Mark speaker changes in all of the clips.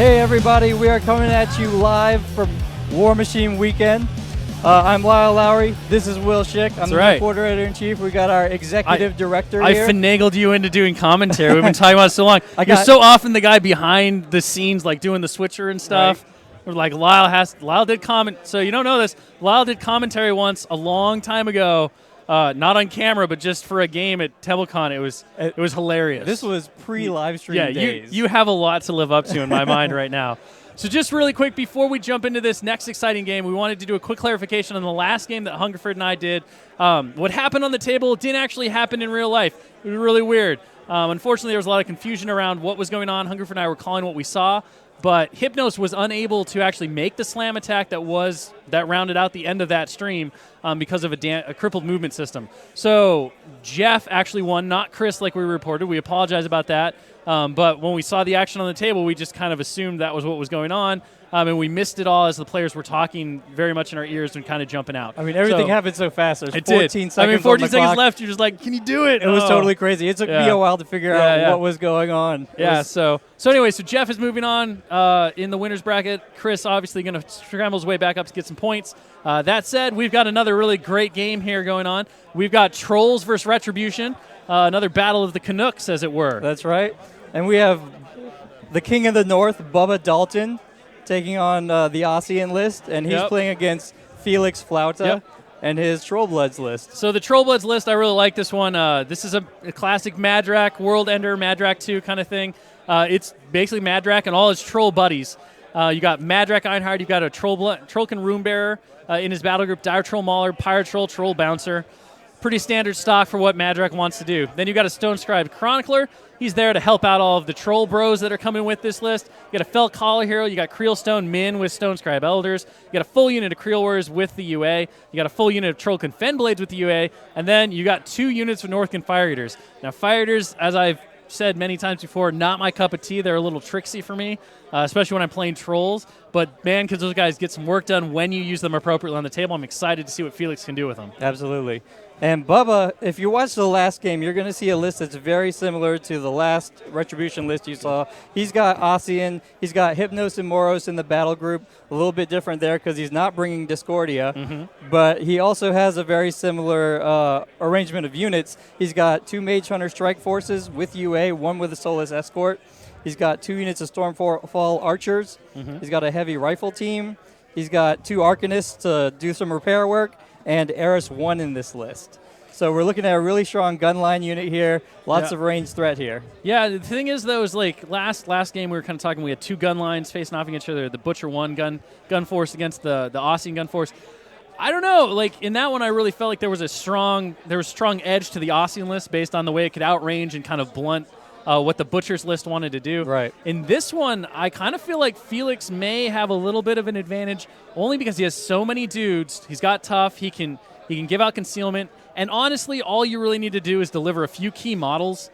Speaker 1: Hey everybody, we are coming at you live from WARMACHINE Weekend. I'm Lyle Lowery. This is Will Shick. I'm the reporter editor-in-chief. We got our executive director here.
Speaker 2: I finagled you into doing commentary. We've been talking about it so long. You're so often the guy behind the scenes, like doing the switcher and stuff. Right. We're like, Lyle did comment. So you don't know this. Lyle did commentary once a long time ago. Not on camera, but just for a game at TebleCon. It was hilarious.
Speaker 1: This was pre-live stream days.
Speaker 2: You have a lot to live up to in my mind right now. So just really quick, before we jump into this next exciting game, we wanted to do a quick clarification on the last game that Hungerford and I did. What happened on the table didn't actually happen in real life. It was really weird. Unfortunately, there was a lot of confusion around what was going on. Hungerford and I were calling what we saw, but Hypnos was unable to actually make the slam attack that rounded out the end of that stream because of a crippled movement system. So Jeff actually won, not Chris like we reported. We apologize about that. But when we saw the action on the table, we just kind of assumed that was what was going on. And we missed it all as the players were talking very much in our ears and kind of jumping out.
Speaker 1: I mean, everything happened so fast. There's 14 seconds.
Speaker 2: I mean, 14 seconds left. You're just like, can you do it?
Speaker 1: It was totally crazy. It took me a while to figure out what was going on.
Speaker 2: So anyway, so Jeff is moving on in the winner's bracket. Chris obviously going to scramble his way back up to get some points. That said, we've got another really great game here going on. We've got Trolls versus Retribution, another battle of the Canucks, as it were.
Speaker 1: That's right. And we have the King of the North, Bubba Dalton, taking on the ASEAN list, and he's playing against Felix Flauta and his Trollbloods list.
Speaker 2: So the Trollbloods list, I really like this one. This is a classic Madrak, World Ender, Madrak 2 kind of thing. It's basically Madrak and all his troll buddies. You got Madrak Einhard, you've got a Trollkin Rune Bearer in his battle group, Dire Troll Mauler, Pirate Troll, Troll Bouncer. Pretty standard stock for what Madrak wants to do. Then you've got a Stone Scribe Chronicler. He's there to help out all of the troll bros that are coming with this list. You got a Fell Collar Hero. You got Creel Stone Min with Stone Scribe Elders. You got a full unit of Creel Warriors with the UA. You got a full unit of Trollkin Fenblades with the UA. And then you got 2 units of Northkin Fire Eaters. Now, Fire Eaters, as I've said many times before, not my cup of tea. They're a little tricksy for me, especially when I'm playing trolls. But, man, because those guys get some work done when you use them appropriately on the table. I'm excited to see what Felix can do with them.
Speaker 1: Absolutely. And Bubba, if you watch the last game, you're going to see a list that's very similar to the last Retribution list you saw. He's got ASEAN, he's got Hypnos and Moros in the battle group, a little bit different there because he's not bringing Discordia, but he also has a very similar arrangement of units. He's got 2 Mage Hunter Strike Forces with UA, 1 with a Soulless Escort. He's got 2 units of Stormfall Archers. He's got a Heavy Rifle team. He's got 2 Arcanists to do some repair work, and Eris 1 in this list. So we're looking at a really strong gunline unit here. Lots of range threat here.
Speaker 2: Yeah, the thing is, though, is like last game we were kind of talking, we had 2 gun lines facing off against each other, the Butcher 1 gun force against the ASEAN gun force. I don't know, like in that one I really felt like there was strong edge to the ASEAN list based on the way it could outrange and kind of blunt what the Butcher's list wanted to do.
Speaker 1: Right.
Speaker 2: In this one, I kind of feel like Felix may have a little bit of an advantage, only because he has so many dudes. He's got tough. He can give out concealment. And honestly, all you really need to do is deliver a few key models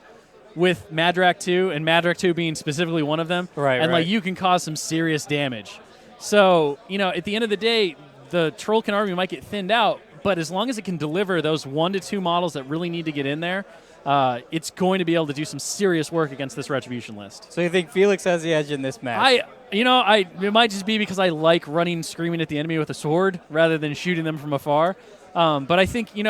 Speaker 2: with Madrak 2, and Madrak 2 being specifically one of them.
Speaker 1: Right.
Speaker 2: And like you can cause some serious damage. So, at the end of the day, the Trollkin army might get thinned out, but as long as it can deliver those 1 to 2 models that really need to get in there, it's going to be able to do some serious work against this Retribution list.
Speaker 1: So you think Felix has the edge in this match?
Speaker 2: It might just be because I like running screaming at the enemy with a sword rather than shooting them from afar. But I think, you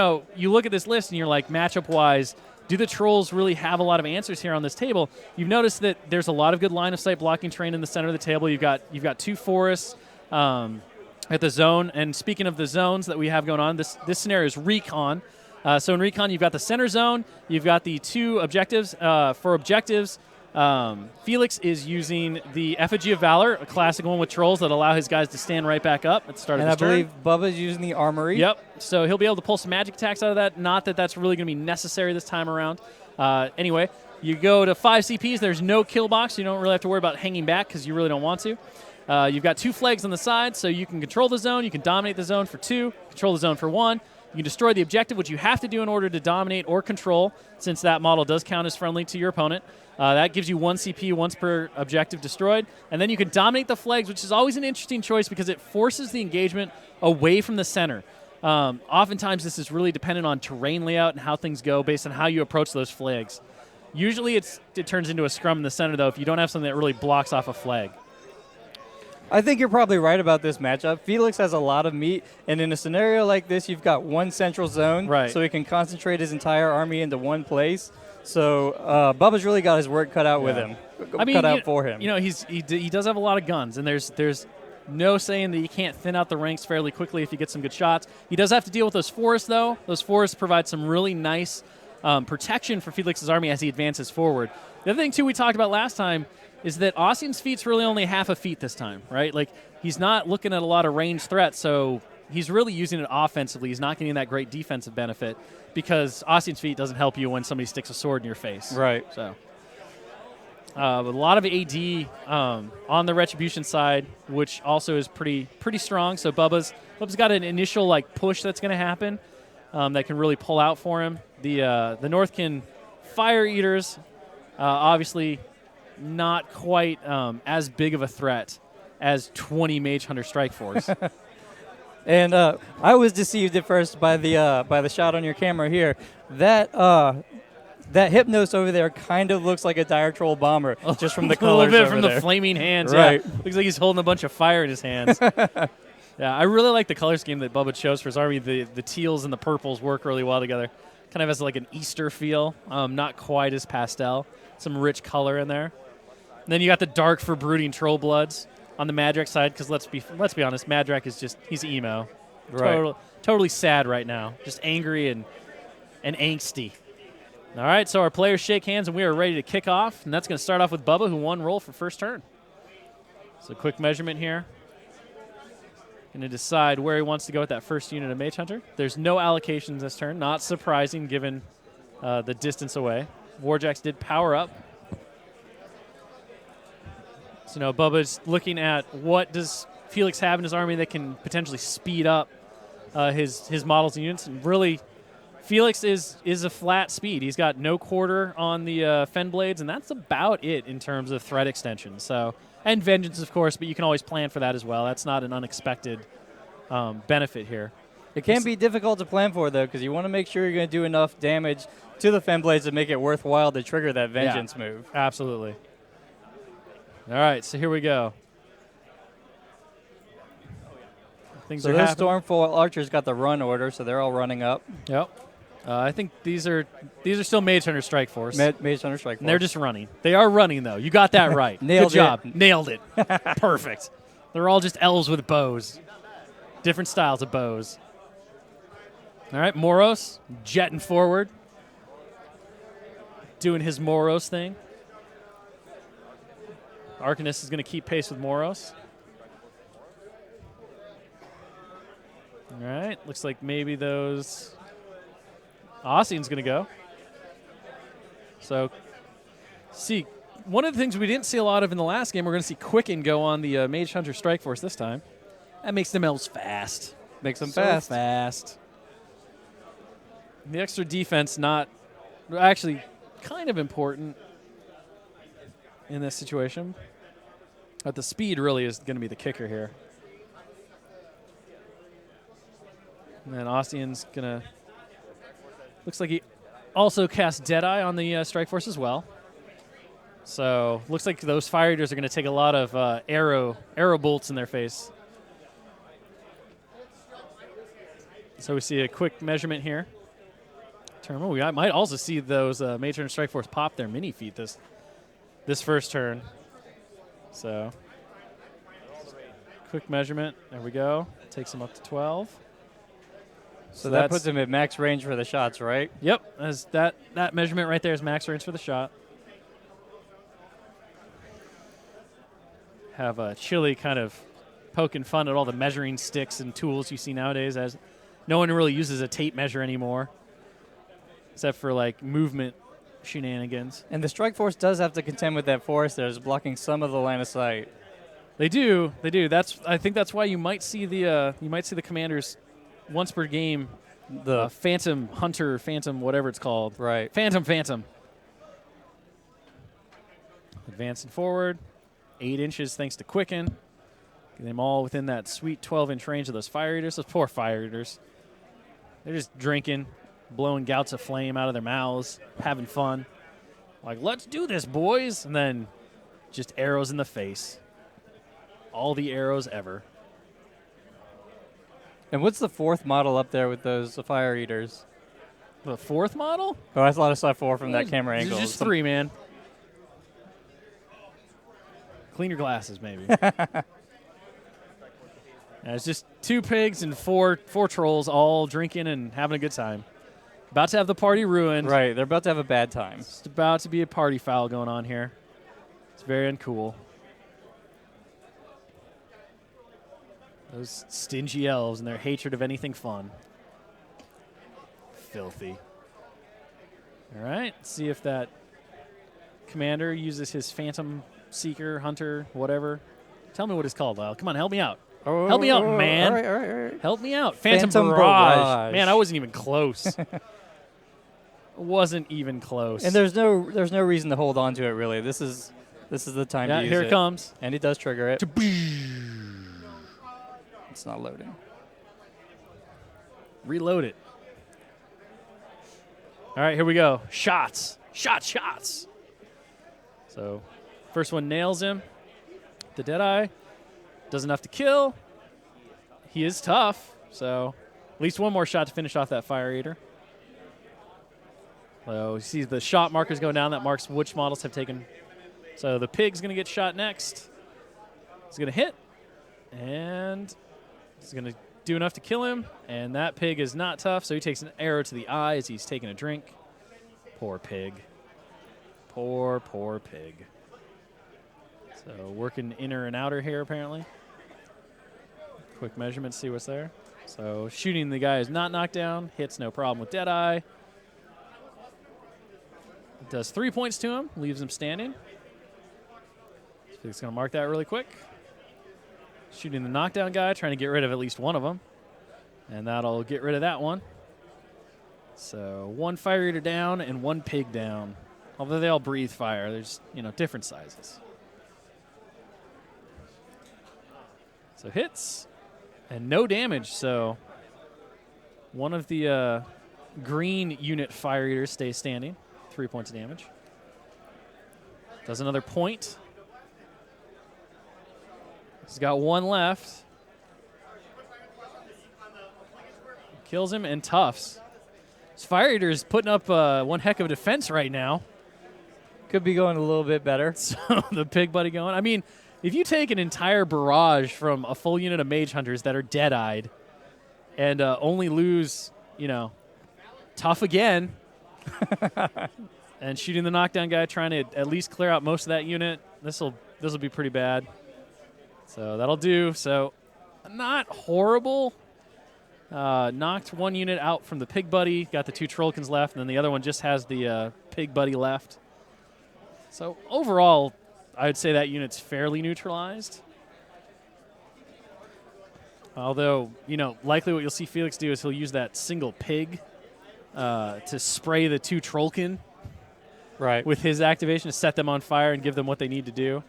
Speaker 2: look at this list and you're like, matchup-wise, do the Trolls really have a lot of answers here on this table? You've noticed that there's a lot of good line-of-sight blocking terrain in the center of the table. You've got 2 forests at the zone. And speaking of the zones that we have going on, this scenario is Recon. So in Recon, you've got the center zone. You've got the 2 objectives. For objectives, Felix is using the Effigy of Valor, a classic one with trolls that allow his guys to stand right back up at the start of his turn.
Speaker 1: And I believe Bubba's using the Armory.
Speaker 2: Yep. So he'll be able to pull some magic attacks out of that. Not that that's really going to be necessary this time around. Anyway, you go to 5 CPs. There's no kill box. You don't really have to worry about hanging back because you really don't want to. You've got 2 flags on the side, so you can control the zone. You can dominate the zone for 2, control the zone for 1. You can destroy the objective, which you have to do in order to dominate or control, since that model does count as friendly to your opponent. That gives you 1 CP once per objective destroyed. And then you can dominate the flags, which is always an interesting choice because it forces the engagement away from the center. Oftentimes, this is really dependent on terrain layout and how things go based on how you approach those flags. Usually, it turns into a scrum in the center, though, if you don't have something that really blocks off a flag.
Speaker 1: I think you're probably right about this matchup. Felix has a lot of meat, and in a scenario like this, you've got one central zone,
Speaker 2: Right.
Speaker 1: so he can concentrate his entire army into one place. So Bubba's really got his work cut out with him. Cut out for him.
Speaker 2: You know, he does have a lot of guns, and there's no saying that you can't thin out the ranks fairly quickly if you get some good shots. He does have to deal with those forests, though. Those forests provide some really nice protection for Felix's army as he advances forward. The other thing, too, we talked about last time is that Ossian's feat's really only half a feat this time, right? Like, he's not looking at a lot of ranged threats, so he's really using it offensively. He's not getting that great defensive benefit because Ossian's feat doesn't help you when somebody sticks a sword in your face.
Speaker 1: Right.
Speaker 2: So, a lot of AD on the Retribution side, which also is pretty strong. So Bubba's got an initial like push that's going to happen that can really pull out for him. The Northkin Fire Eaters, obviously not quite as big of a threat as 20 Mage Hunter Strike Force.
Speaker 1: And I was deceived at first by the shot on your camera here. That Hypnos over there kind of looks like a Dire Troll bomber, just from the colors.
Speaker 2: A little bit
Speaker 1: over
Speaker 2: from
Speaker 1: there.
Speaker 2: the flaming hands.
Speaker 1: Right.
Speaker 2: Yeah. Looks like he's holding a bunch of fire in his hands. Yeah, I really like the color scheme that Bubba chose for his army. The teals and the purples work really well together. Kind of has like an Easter feel, not quite as pastel. Some rich color in there. And then you got the dark for brooding Trollbloods on the Madrak side, because let's be honest, Madrak is he's emo.
Speaker 1: Right.
Speaker 2: Totally sad right now. Just angry and angsty. All right, so our players shake hands, and we are ready to kick off. And that's going to start off with Bubba, who won roll for first turn. So quick measurement here. Going to decide where he wants to go with that first unit of Mage Hunter. There's no allocations this turn. Not surprising given the distance away. Warjacks did power up. So now Bubba's looking at what does Felix have in his army that can potentially speed up his models and units. And really, Felix is a flat speed. He's got no quarter on the Fen Blades, and that's about it in terms of threat extension. So, and Vengeance, of course, but you can always plan for that as well. That's not an unexpected benefit here.
Speaker 1: It can be difficult to plan for, though, because you want to make sure you're going to do enough damage to the Fen Blades to make it worthwhile to trigger that Vengeance move.
Speaker 2: Absolutely. All right, so here we go. Things
Speaker 1: so
Speaker 2: are
Speaker 1: those
Speaker 2: happening.
Speaker 1: Stormfall Archers got the run order, so they're all running up.
Speaker 2: Yep. I think these are still Mage Hunter Strike Force.
Speaker 1: Mage Hunter Strike Force.
Speaker 2: And they're just running. They are running, though. You got that right.
Speaker 1: Nailed
Speaker 2: Good job.
Speaker 1: it.
Speaker 2: Nailed it. Perfect. They're all just elves with bows. Different styles of bows. All right, Moros jetting forward. Doing his Moros thing. Arcanist is going to keep pace with Moros. All right, looks like maybe those... Ossian's going to go. So, see, one of the things we didn't see a lot of in the last game, we're going to see Quicken go on the Mage Hunter Strike Force this time. That makes them elves fast.
Speaker 1: Makes them
Speaker 2: so fast. The extra defense not actually kind of important in this situation. But the speed really is going to be the kicker here. And then Ossian's going to... Looks like he also cast Deadeye on the Strike Force as well. So looks like those Fire Eaters are going to take a lot of arrow bolts in their face. So we see a quick measurement here. We might also see those Mage Hunter Strike Force pop their mini feat this first turn. So quick measurement. There we go. Takes him up to 12.
Speaker 1: So that puts him at max range for the shots, right?
Speaker 2: Yep. As that measurement right there is max range for the shot. Have Chili kind of poking fun at all the measuring sticks and tools you see nowadays, as no one really uses a tape measure anymore, except for like movement shenanigans.
Speaker 1: And the Strike Force does have to contend with that forest that is blocking some of the line of sight.
Speaker 2: They do. I think that's why you might see the commanders once per game, the Phantom Hunter, Phantom whatever it's called.
Speaker 1: Right.
Speaker 2: Phantom. Advancing forward, 8 inches thanks to Quicken. Get them all within that sweet 12-inch range of those Fire Eaters. Those poor Fire Eaters. They're just drinking, blowing gouts of flame out of their mouths, having fun. Like, let's do this, boys. And then just arrows in the face. all the arrows ever.
Speaker 1: And what's the 4th model up there with those fire eaters?
Speaker 2: The 4th model?
Speaker 1: Oh, I thought I saw 4 from that camera angle.
Speaker 2: There's just 3, man. Clean your glasses, maybe. It's just 2 pigs and four trolls all drinking and having a good time. About to have the party ruined.
Speaker 1: Right, they're about to have a bad time.
Speaker 2: It's about to be a party foul going on here. It's very uncool. Those stingy elves and their hatred of anything fun. Filthy. All right, let's see if that commander uses his Phantom Seeker, Hunter, whatever. Tell me what it's called, Lyle. Come on, help me out. Help me out, man.
Speaker 1: All right.
Speaker 2: Help me out. Phantom
Speaker 1: Phantom
Speaker 2: Barrage.
Speaker 1: Barrage.
Speaker 2: Man, I wasn't even close. Wasn't even close.
Speaker 1: And there's no reason to hold on to it, really. This is the time to use it.
Speaker 2: Here it comes.
Speaker 1: And he does trigger it. It's not loading.
Speaker 2: Reload it. All right, here we go. Shots. Shots. So, first one nails him. The Deadeye does enough to kill. He is tough, so at least one more shot to finish off that Fire Eater. So you see the shot markers going down. That marks which models have taken. So the pig's going to get shot next. It's going to hit, and it's going to do enough to kill him. And that pig is not tough, so he takes an arrow to the eye as he's taking a drink. Poor pig. Poor pig. So working inner and outer here, apparently. Quick measurement, see what's there. So shooting the guy is not knocked down. Hits no problem with Deadeye. Does 3 points to him. Leaves him standing. He's going to mark that really quick. Shooting the knockdown guy, trying to get rid of at least one of them. And that'll get rid of that one. So 1 Fire Eater down and 1 pig down. Although they all breathe fire, there's different sizes. So hits and no damage. So one of the green unit Fire Eaters stays standing. 3 points of damage. Does another point. He's got 1 left. Kills him and toughs. This Fire Eater is putting up one heck of a defense right now.
Speaker 1: Could be going a little bit better.
Speaker 2: So the pig buddy going. I mean, if you take an entire barrage from a full unit of Mage Hunters that are dead-eyed and only lose, tough again, and shooting the knockdown guy, trying to at least clear out most of that unit, this will be pretty bad. So that'll do. So not horrible. Knocked 1 unit out from the pig buddy, got the 2 Trollkins left, and then the other one just has the pig buddy left. So overall, I would say that unit's fairly neutralized. Although, likely what you'll see Felix do is he'll use that single pig to spray the 2 Trollkin.
Speaker 1: Right.
Speaker 2: With his activation to set them on fire and give them what they need to do.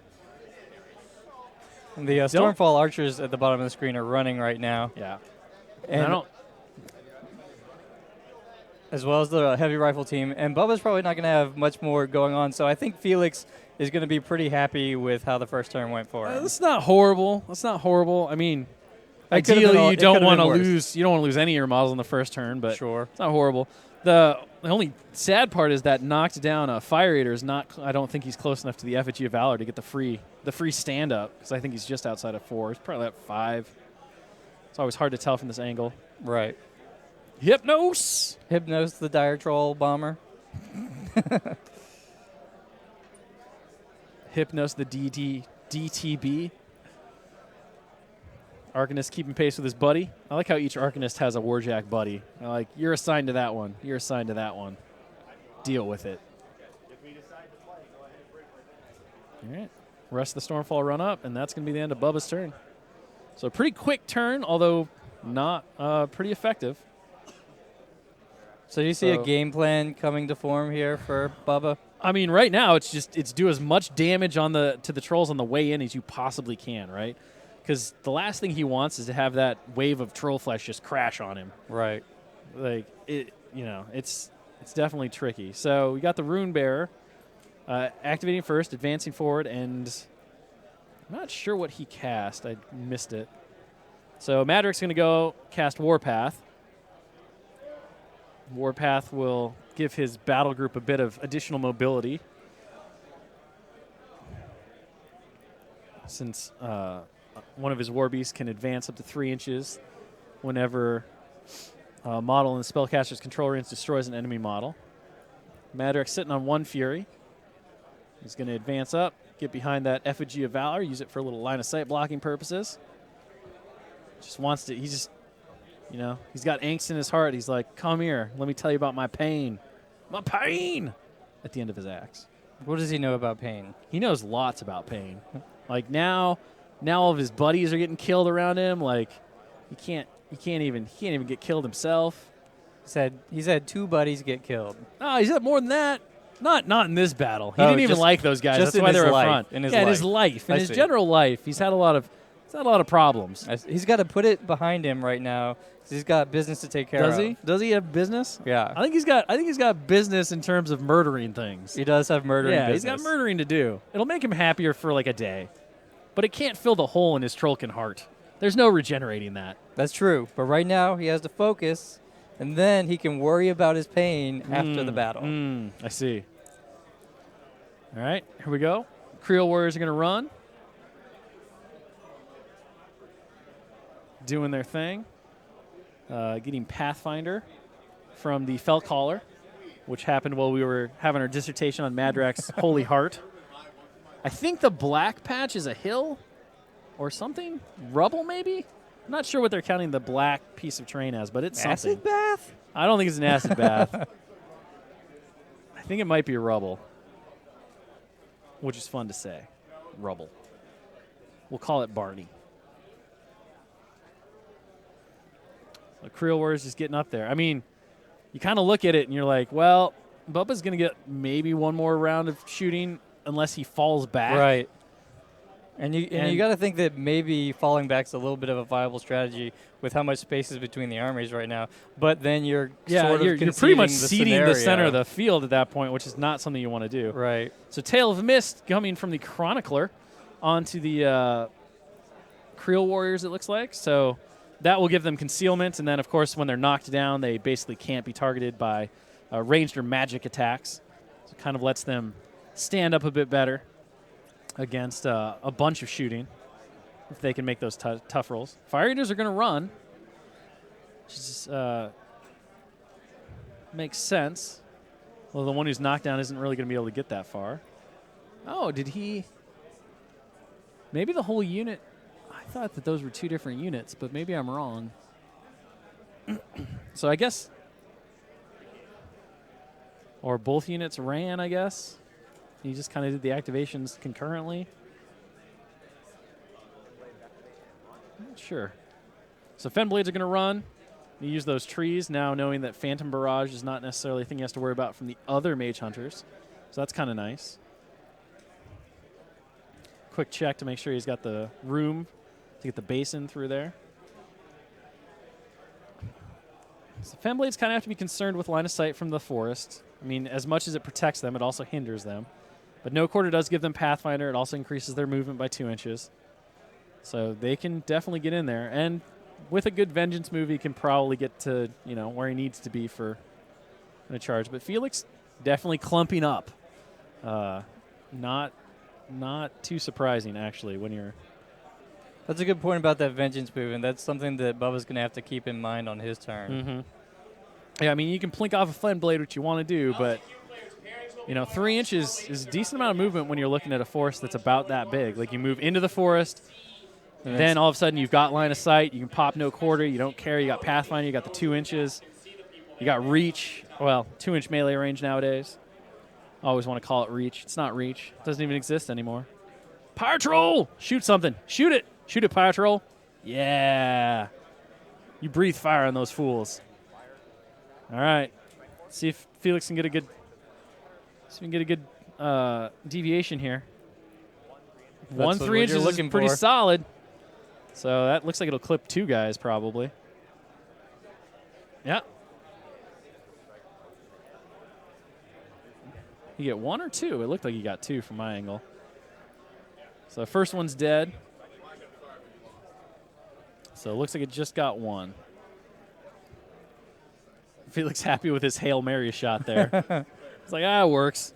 Speaker 1: And the Stormfall archers at the bottom of the screen are running right now.
Speaker 2: Yeah.
Speaker 1: And as well as the heavy rifle team. And Bubba's probably not going to have much more going on. So I think Felix is going to be pretty happy with how the first turn went for him.
Speaker 2: That's not horrible. I mean, ideally you don't want to lose. You don't want to lose any of your models in the first turn, but
Speaker 1: sure,
Speaker 2: it's not horrible. The only sad part is that knocked down a Fire Eater is not. I don't think he's close enough to the effigy of Valor to get the free stand up, because I think he's just outside of 4. He's probably at 5. It's always hard to tell from this angle.
Speaker 1: Right.
Speaker 2: Hypnos,
Speaker 1: the Dire Troll bomber.
Speaker 2: Hypnos, the DTB. Arcanist keeping pace with his buddy. I like how each Arcanist has a Warjack buddy. You're assigned to that one. You're assigned to that one. Deal with it. All right. Rest of the Stormfall run up, and that's going to be the end of Bubba's turn. So a pretty quick turn, although not pretty effective.
Speaker 1: So do you see a game plan coming to form here for Bubba?
Speaker 2: I mean, right now it's do as much damage to the trolls on the way in as you possibly can, right? Because the last thing he wants is to have that wave of troll flesh just crash on him.
Speaker 1: Right.
Speaker 2: It's definitely tricky. So we got the Rune Bearer activating first, advancing forward, and I'm not sure what he cast. I missed it. So Madrak's going to go cast Warpath. Warpath will give his battle group a bit of additional mobility. Since one of his war beasts can advance up to 3 inches whenever a model in the spellcaster's control range destroys an enemy model. Madrak's sitting on 1 Fury. He's going to advance up, get behind that Effigy of Valor, use it for a little line of sight blocking purposes. Just wants to, he's got angst in his heart. He's like, come here, let me tell you about my pain. My pain! At the end of his axe.
Speaker 1: What does he know about pain?
Speaker 2: He knows lots about pain. Like now all of his buddies are getting killed around him. Like he can't even get killed himself.
Speaker 1: He's had 2 buddies get killed.
Speaker 2: Oh, he's had more than that. Not in this battle. He
Speaker 1: Oh,
Speaker 2: didn't even
Speaker 1: just-
Speaker 2: like those guys.
Speaker 1: just
Speaker 2: That's
Speaker 1: in
Speaker 2: why they
Speaker 1: his
Speaker 2: were
Speaker 1: life,
Speaker 2: up front.
Speaker 1: in his
Speaker 2: in
Speaker 1: life.
Speaker 2: his life, in
Speaker 1: I
Speaker 2: his
Speaker 1: see.
Speaker 2: general life, he's had a lot of problems.
Speaker 1: He's got to put it behind him right now 'cause he's got business to take care of.
Speaker 2: Does he? Does he have business?
Speaker 1: Yeah.
Speaker 2: I think he's got business in terms of murdering things.
Speaker 1: He does have murdering
Speaker 2: Yeah,
Speaker 1: business.
Speaker 2: he's got murdering to do. It'll make him happier for like a day, but it can't fill the hole in his Trollkin heart. There's no regenerating that.
Speaker 1: That's true. But right now he has to focus, and then he can worry about his pain after the battle.
Speaker 2: I see. All right, here we go. Creel Warriors are going to run. Doing their thing. Getting Pathfinder from the Fell Caller, which happened while we were having our dissertation on Madrak's Holy Heart. I think the black patch is a hill or something. Rubble, maybe? I'm not sure what they're counting the black piece of terrain as, but it's something.
Speaker 1: Acid bath?
Speaker 2: I don't think it's an acid bath. I think it might be rubble, which is fun to say. Rubble. We'll call it Barney. So Creel Warriors just getting up there. I mean, you kind of look at it and you're like, well, Bubba's going to get maybe one more round of shooting unless he falls back.
Speaker 1: Right. And you got to think that maybe falling back's a little bit of a viable strategy with how much space is between the armies right now. But then you're sort of
Speaker 2: you're pretty much
Speaker 1: conceding
Speaker 2: seeding the center of
Speaker 1: scenario.
Speaker 2: the field at that point, which is not something you want to do.
Speaker 1: Right.
Speaker 2: So Tale of Mist coming from the Chronicler onto the Creel Warriors, it looks like. So that will give them concealment. And then, of course, when they're knocked down, they basically can't be targeted by ranged or magic attacks. So it kind of lets them stand up a bit better against a bunch of shooting if they can make those tough rolls. Fire Eaters are going to run, which is, makes sense. Well, the one who's knocked down isn't really going to be able to get that far. Oh, did he? Maybe the whole unit. I thought that those were 2 different units, but maybe I'm wrong. So I guess, or both units ran, I guess. He just kind of did the activations concurrently. Not sure. So Fenblades are going to run. You use those trees now, knowing that Phantom Barrage is not necessarily a thing he has to worry about from the other Mage Hunters. So that's kind of nice. Quick check to make sure he's got the room to get the basin through there. So Fenblades kind of have to be concerned with line of sight from the forest. I mean, as much as it protects them, it also hinders them. But No Quarter does give them Pathfinder. It also increases their movement by 2 inches. So they can definitely get in there. And with a good Vengeance move, he can probably get to, where he needs to be for a charge. But Felix definitely clumping up. Not too surprising, actually, when you're...
Speaker 1: That's a good point about that Vengeance move, and that's something that Bubba's going to have to keep in mind on his turn.
Speaker 2: Mm-hmm. Yeah, I mean, you can plink off a Fen Blade, which you want to do, but 3 inches is a decent amount of movement when you're looking at a forest that's about that big. Like, you move into the forest, and then all of a sudden you've got line of sight, you can pop No Quarter, you don't care, you got Pathfinder, you got the 2 inches, you got Reach, 2-inch melee range nowadays. I always want to call it Reach. It's not Reach. It doesn't even exist anymore. Pyre Troll! Shoot something. Shoot it. Shoot it, Pyre Troll. Yeah. You breathe fire on those fools. All right. See if Felix can get a good deviation here.
Speaker 1: That's
Speaker 2: 1
Speaker 1: what
Speaker 2: 3
Speaker 1: you're
Speaker 2: inches is
Speaker 1: looking
Speaker 2: pretty
Speaker 1: for.
Speaker 2: solid. So that looks like it'll clip 2 guys probably. Yeah. You get 1 or 2? It looked like you got 2 from my angle. So first one's dead. So it looks like it just got one. Felix happy with his Hail Mary shot there. It's like, it works.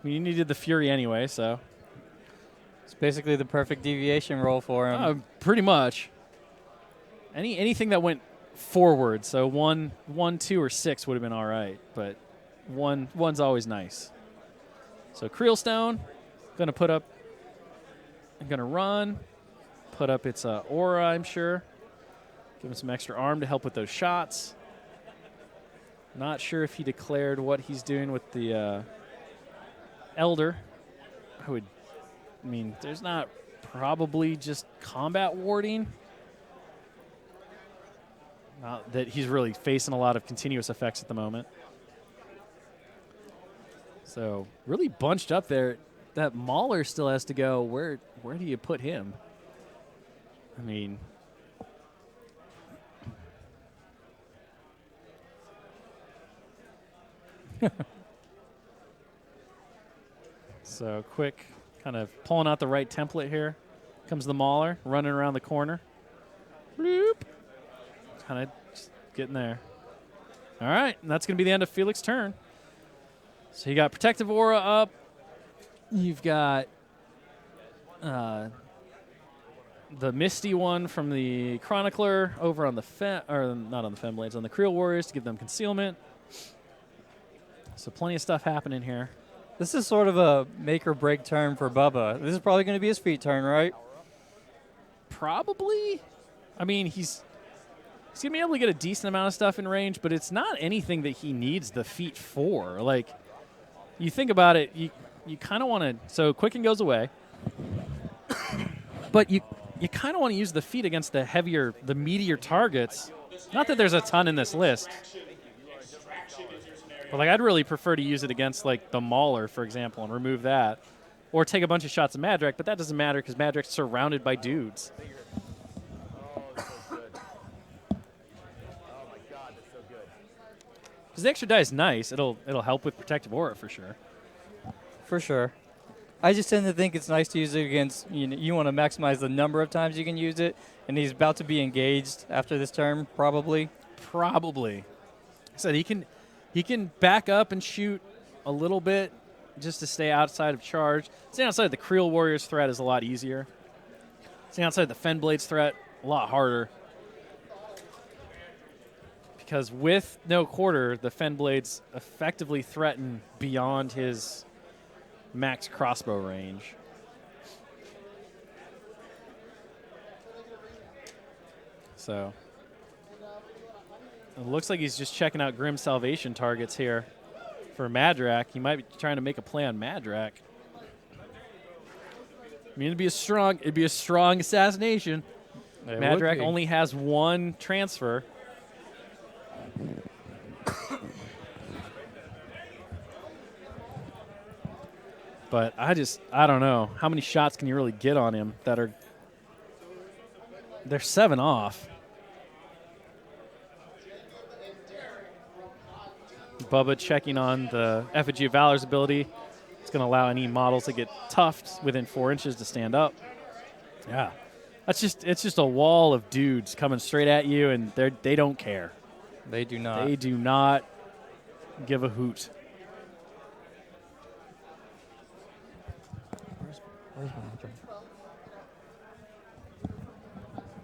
Speaker 2: I mean, you needed the Fury anyway, so.
Speaker 1: It's basically the perfect deviation roll for him.
Speaker 2: Pretty much. Anything that went forward, so 1, 2, or 6 would have been all right, but one's always nice. So Creelstone, gonna run, put up its aura, I'm sure. Give him some extra arm to help with those shots. Not sure if he declared what he's doing with the Elder. I mean, there's not probably just combat warding. Not that he's really facing a lot of continuous effects at the moment. So really bunched up there. That Mauler still has to go. Where do you put him? I mean, so quick, kind of pulling out the right template here. Comes the Mauler running around the corner. Bloop. Kind of just getting there. All right, and that's going to be the end of Felix's turn. So you got Protective Aura up. You've got the Misty one from the Chronicler over on the not on the Femblades, on the Creel Warriors to give them concealment. So plenty of stuff happening here.
Speaker 1: This is sort of a make or break turn for Bubba. This is probably going to be his feet turn, right?
Speaker 2: Probably. I mean, he's going to be able to get a decent amount of stuff in range, but it's not anything that he needs the feet for. Like, you think about it, you kind of want to. So Quicken goes away, but you kind of want to use the feet against the meatier targets. Not that there's a ton in this list. But like, I'd really prefer to use it against like the Mauler, for example, and remove that, or take a bunch of shots of Madrak. But that doesn't matter because Madrak's surrounded by dudes. Because the extra die is nice. It'll help with Protective Aura for sure.
Speaker 1: For sure. I just tend to think it's nice to use it against, you want to maximize the number of times you can use it, and he's about to be engaged after this turn, probably.
Speaker 2: Probably. I said he can back up and shoot a little bit just to stay outside of charge. Staying outside of the Creel Warriors threat is a lot easier. Staying outside the Fenblades threat, a lot harder. Because with no quarter, the Fenblades effectively threaten beyond his max crossbow range. So it looks like he's just checking out Grim Salvation targets here for Madrak. He might be trying to make a play on Madrak. I mean, it'd be a strong assassination. Madrak only has one transfer. But I don't know. How many shots can you really get on him they're 7 off. Bubba checking on the Effigy of Valor's ability. It's going to allow any models to get toughed within 4 inches to stand up. Yeah. It's just a wall of dudes coming straight at you, and they don't care.
Speaker 1: They do not.
Speaker 2: They do not give a hoot.
Speaker 1: Where's Madrak?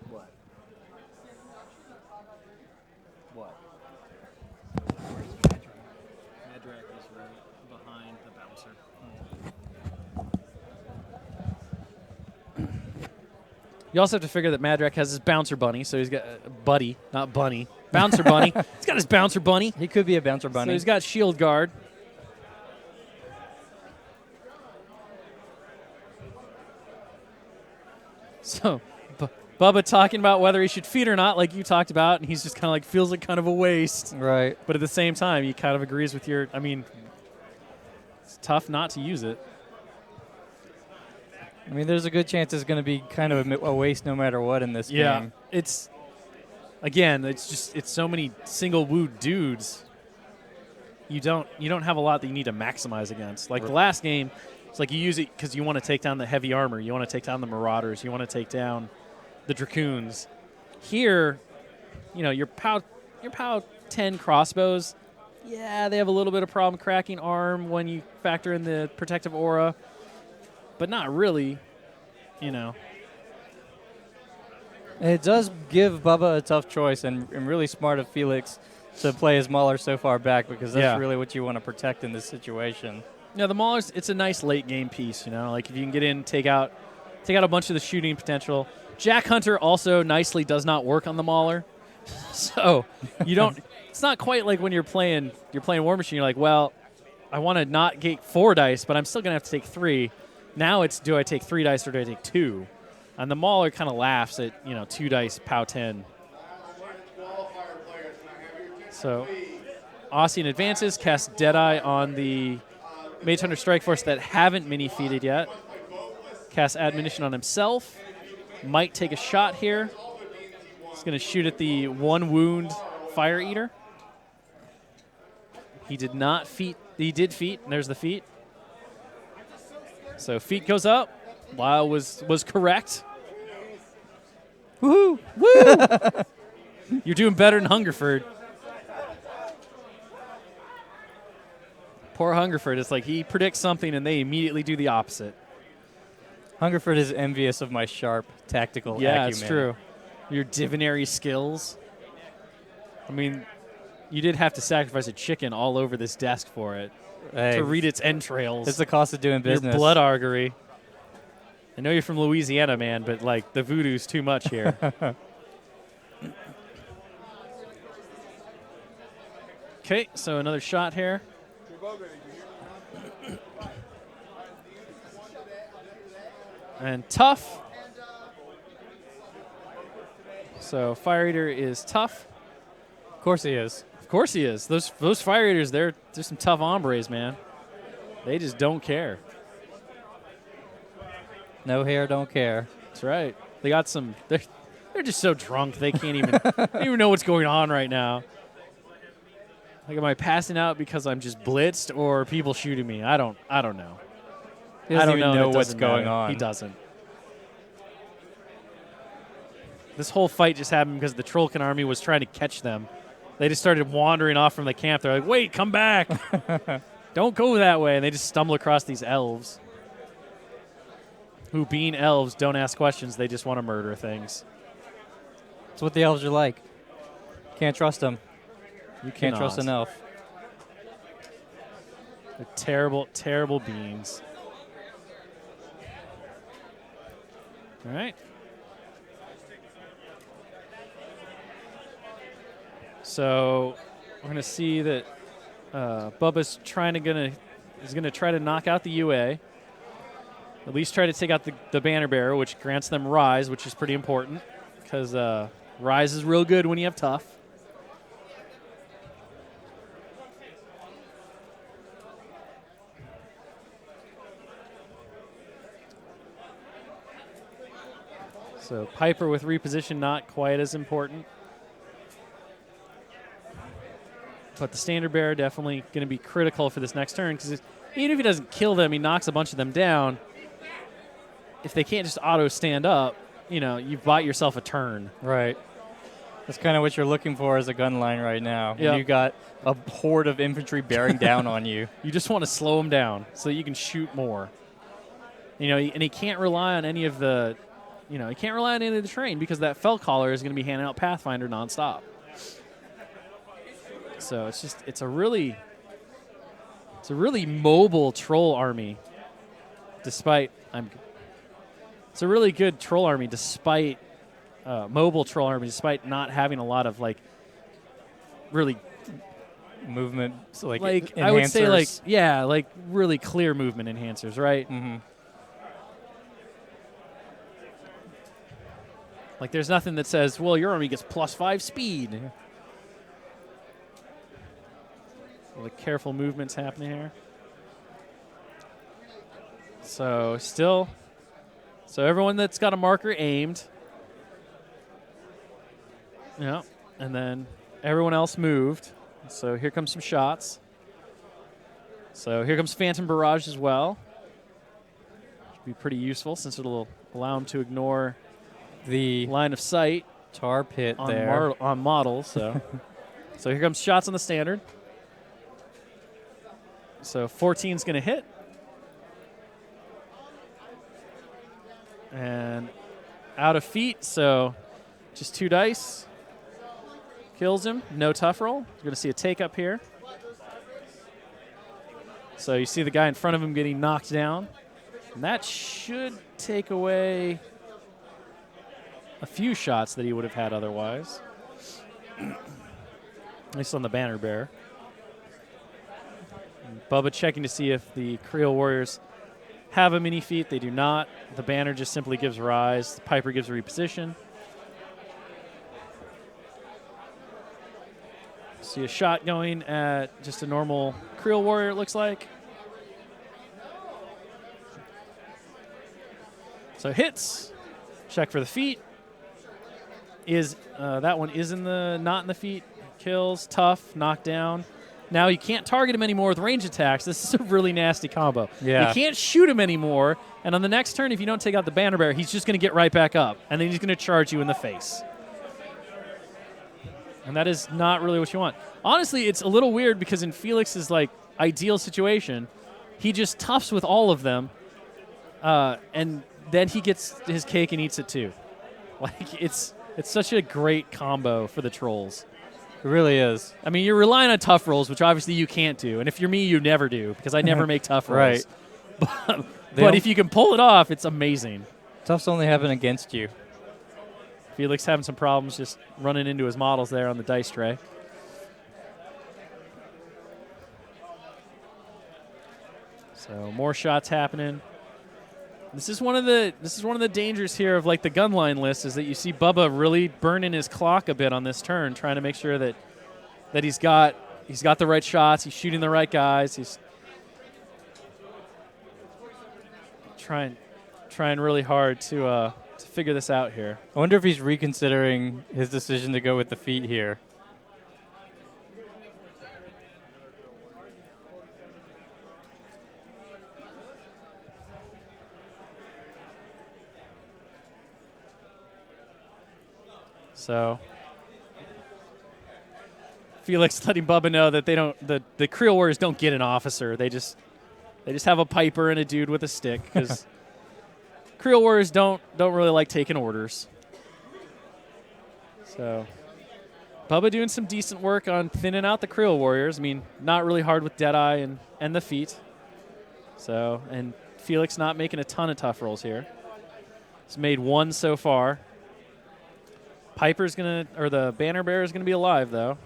Speaker 2: What? Where's Madrak? Madrak is right behind the bouncer. You also have to figure that Madrak has his bouncer bunny, so he's got buddy, not bunny. Bouncer bunny. He's got his bouncer bunny.
Speaker 1: He could be a bouncer bunny.
Speaker 2: So he's got shield guard. So Bubba talking about whether he should feed or not, like you talked about, and he's just kind of like feels like kind of a waste.
Speaker 1: Right.
Speaker 2: But at the same time, he kind of agrees with your. I mean, it's tough not to use it.
Speaker 1: I mean, there's a good chance it's going to be kind of a waste no matter what in this game.
Speaker 2: It's so many single wood dudes. You don't have a lot that you need to maximize against. Like the last game, It's like you use it because you want to take down the heavy armor. You want to take down the Marauders. You want to take down the Dracoons. Here, you know, your POW 10 crossbows, yeah, they have a little bit of problem cracking arm when you factor in the protective aura, but not really, you know.
Speaker 1: It does give Bubba a tough choice, and really smart of Felix to play his Mauler so far back, because that's really what you want to protect in this situation.
Speaker 2: Yeah, the Maulers, it's a nice late game piece, you know. Like if you can get in, take out a bunch of the shooting potential. Jack Hunter also nicely does not work on the Mauler, so you don't. It's not quite like when you're playing War Machine. You're like, well, I want to not get 4 dice, but I'm still gonna have to take 3. Now it's, do I take 3 dice or do I take 2? And the Mauler kind of laughs at, you know, 2 dice POW 10. So Ossian advances, casts Deadeye on the Mage Hunter Strike Force that haven't mini-feeded yet. Casts Admonition on himself. Might take a shot here. He's going to shoot at the 1 wound Fire Eater. He did not feat. He did feat, and there's the feat. So feat goes up. Lyle was correct.
Speaker 1: Woohoo!
Speaker 2: Woo! You're doing better than Hungerford. Poor Hungerford. It's like he predicts something and they immediately do the opposite.
Speaker 1: Hungerford is envious of my sharp tactical acumen.
Speaker 2: Yeah, it's true. Your divinary skills. I mean, you did have to sacrifice a chicken all over this desk for it to read its entrails.
Speaker 1: It's the cost of doing business.
Speaker 2: Your blood augury. I know you're from Louisiana, man, but like the voodoo's too much here. Okay, so another shot here. And tough. So Fire Eater is tough.
Speaker 1: Of course he is.
Speaker 2: Of course he is. Those Fire Eaters, they're some tough hombres, man. They just don't care.
Speaker 1: No hair, don't care.
Speaker 2: That's right. They got some. They're just so drunk they can't even they don't even know what's going on right now. Like, am I passing out because I'm just blitzed or people shooting me? I don't know.
Speaker 1: He doesn't
Speaker 2: I don't
Speaker 1: even know
Speaker 2: It
Speaker 1: what's
Speaker 2: doesn't
Speaker 1: going
Speaker 2: matter.
Speaker 1: on.
Speaker 2: He doesn't. This whole fight just happened because the Trollkin army was trying to catch them. They just started wandering off from the camp. They're like, wait, come back. Don't go that way. And they just stumble across these elves who, being elves, don't ask questions. They just want to murder things.
Speaker 1: That's what the elves are like. Can't trust them. You can't trust an elf.
Speaker 2: They're terrible, terrible beings. All right. So we're going to see that Bubba's is going to try to knock out the UA. At least try to take out the banner bearer, which grants them Rise, which is pretty important because Rise is real good when you have tough. So Piper with reposition, not quite as important. But the standard bearer definitely going to be critical for this next turn because even if he doesn't kill them, he knocks a bunch of them down. If they can't just auto stand up, you know, you've bought yourself a turn.
Speaker 1: Right. That's kind of what you're looking for as a gun line right now.
Speaker 2: Yep.
Speaker 1: When you got a horde of infantry bearing down on you.
Speaker 2: You just want to slow them down so that you can shoot more. You know, and he can't rely on any of the, he can't rely on any of the terrain because that Fell Caller is going to be handing out Pathfinder nonstop. So it's a really mobile troll army. It's a really good troll army despite mobile troll army, despite not having a lot of really
Speaker 1: movement, so like
Speaker 2: I would say really clear movement enhancers, right?
Speaker 1: Mm-hmm.
Speaker 2: Like there's nothing that says, well, your army gets +5 speed. The careful movements happening here. So everyone that's got a marker aimed. Yeah, and then everyone else moved. So here comes some shots. So here comes Phantom Barrage as well. Be pretty useful since it'll allow him to ignore
Speaker 1: The
Speaker 2: line of sight
Speaker 1: tar pit
Speaker 2: on,
Speaker 1: there.
Speaker 2: on models. So, so here comes shots on the standard. So 14's going to hit. And out of feet, so just 2 dice. Kills him. No tough roll. You're going to see a take up here. So you see the guy in front of him getting knocked down. And that should take away a few shots that he would have had otherwise. At least on the banner bearer. And Bubba checking to see if the Creel Warriors have a mini feat. They do not. The banner just simply gives rise. The Piper gives a reposition. See a shot going at just a normal Creel Warrior, it looks like. So hits. Check for the feet. Is that one is not in the feet. Kills, tough, knockdown. Now you can't target him anymore with range attacks. This is a really nasty combo.
Speaker 1: Yeah.
Speaker 2: You can't shoot him anymore. And on the next turn, if you don't take out the banner bearer, he's just going to get right back up. And then he's going to charge you in the face. And that is not really what you want. Honestly, it's a little weird because in Felix's ideal situation, he just toughs with all of them, and then he gets his cake and eats it too. It's such a great combo for the trolls.
Speaker 1: It really is.
Speaker 2: I mean, you're relying on tough rolls, which obviously you can't do. And if you're me, you never do because I never make tough rolls.
Speaker 1: Right.
Speaker 2: But if you can pull it off, it's amazing.
Speaker 1: Toughs only happen against you.
Speaker 2: Felix having some problems just running into his models there on the dice tray. So more shots happening. This is one of the dangers here of the gun line list is that you see Bubba really burning his clock a bit on this turn, trying to make sure that he's got the right shots, he's shooting the right guys, he's trying really hard to figure this out here.
Speaker 1: I wonder if he's reconsidering his decision to go with the feet here.
Speaker 2: So Felix letting Bubba know that they don't the Creel Warriors don't get an officer. They just have a Piper and a dude with a stick because Creel Warriors don't really like taking orders. So Bubba doing some decent work on thinning out the Creel Warriors. I mean, not really hard with Deadeye and the feet. So, and Felix not making a ton of tough rolls here. He's made one so far. Piper's the banner bearer is gonna be alive though.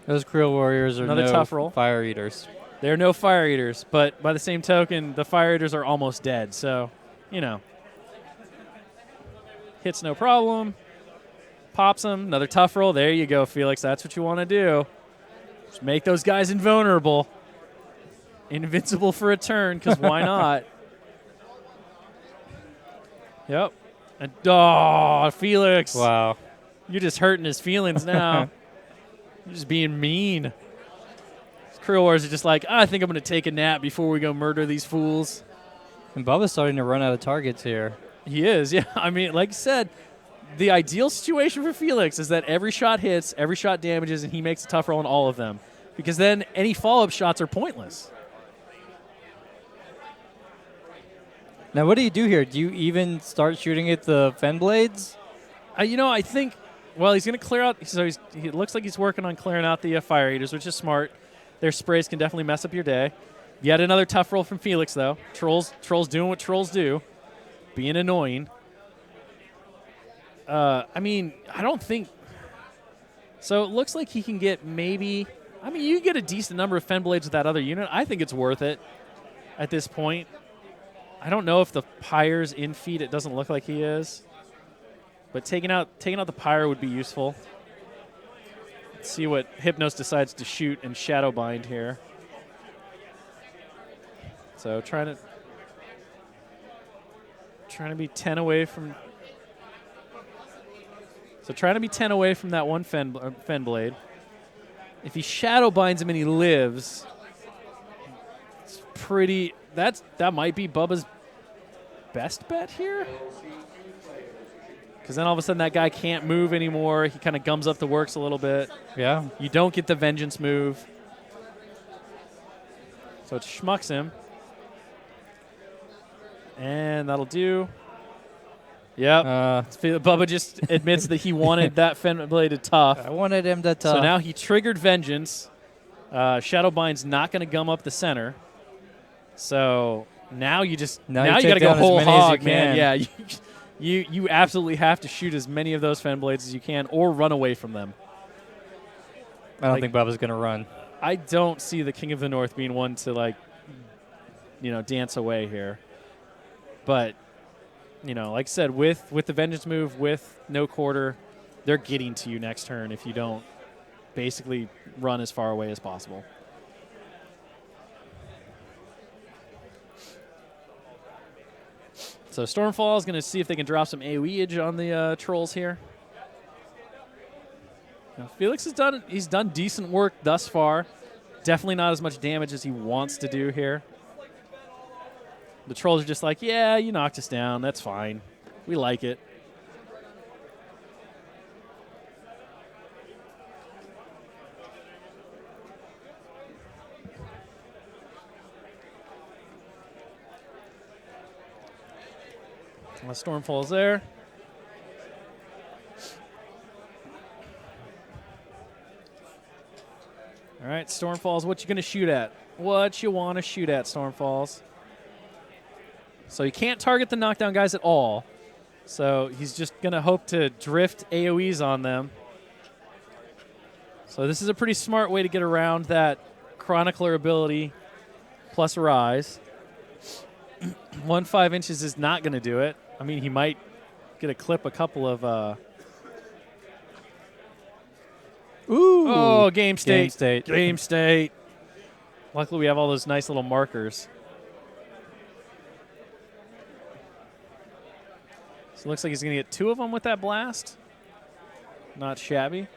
Speaker 1: Those Creel Warriors are
Speaker 2: another
Speaker 1: no
Speaker 2: tough roll.
Speaker 1: Fire Eaters.
Speaker 2: They're no Fire Eaters, but by the same token, the Fire Eaters are almost dead. So, hits no problem. Pops him. Another tough roll. There you go, Felix. That's what you want to do. Just make those guys invulnerable. Invincible for a turn, because why not? Yep. And, Felix.
Speaker 1: Wow.
Speaker 2: You're just hurting his feelings now. You're just being mean. Creel Warriors are just I think I'm going to take a nap before we go murder these fools.
Speaker 1: And Bubba's starting to run out of targets here.
Speaker 2: He is, yeah. I mean, like I said, the ideal situation for Felix is that every shot hits, every shot damages, and he makes a tough roll on all of them. Because then any follow-up shots are pointless.
Speaker 1: Now, what do you do here? Do you even start shooting at the Fen Blades?
Speaker 2: I think, he's going to clear out. So he looks like he's working on clearing out the Fire Eaters, which is smart. Their sprays can definitely mess up your day. Yet another tough roll from Felix, though. Trolls doing what trolls do, being annoying. I don't think. So it looks like he can get maybe. You can get a decent number of Fen Blades with that other unit. I think it's worth it at this point. I don't know if the Pyre's in feet. It doesn't look like he is. But taking out the Pyre would be useful. Let's see what Hypnos decides to shoot and Shadowbind here. So trying to be 10 away from. So trying to be 10 away from that one Fen Blade. If he Shadowbinds him and he lives, it's pretty. That might be Bubba's best bet here. Because then all of a sudden that guy can't move anymore. He kind of gums up the works a little bit.
Speaker 1: Yeah.
Speaker 2: You don't get the vengeance move. So it schmucks him. And that'll do. Yep. Bubba just admits that he wanted that Fen Blade to tough.
Speaker 1: I wanted him to tough.
Speaker 2: So now he triggered vengeance. Shadowbind's not going to gum up the center. So now you just you got to go whole hog, man. Yeah. You absolutely have to shoot as many of those Fen Blades as you can or run away from them.
Speaker 1: I don't think Bubba's going to run.
Speaker 2: I don't see the King of the North being one to, dance away here. But, like I said, with the Vengeance move, with no quarter, they're getting to you next turn if you don't basically run as far away as possible. So Stormfall is going to see if they can drop some AoE-age on the trolls here. Now, Felix he's done decent work thus far. Definitely not as much damage as he wants to do here. The trolls are just like, yeah, you knocked us down. That's fine. We like it. Stormfall's there. All right, Stormfalls, what you going to shoot at? What you want to shoot at, Stormfalls? So you can't target the knockdown guys at all. So he's just going to hope to drift AoEs on them. So this is a pretty smart way to get around that Chronicler ability plus Rise. 1 5 inches is not going to do it. I mean, he might get a clip a couple of...
Speaker 1: Ooh.
Speaker 2: Oh, game state.
Speaker 1: Game state.
Speaker 2: Game state. Luckily, we have all those nice little markers. So it looks like he's going to get 2 of them with that blast. Not shabby.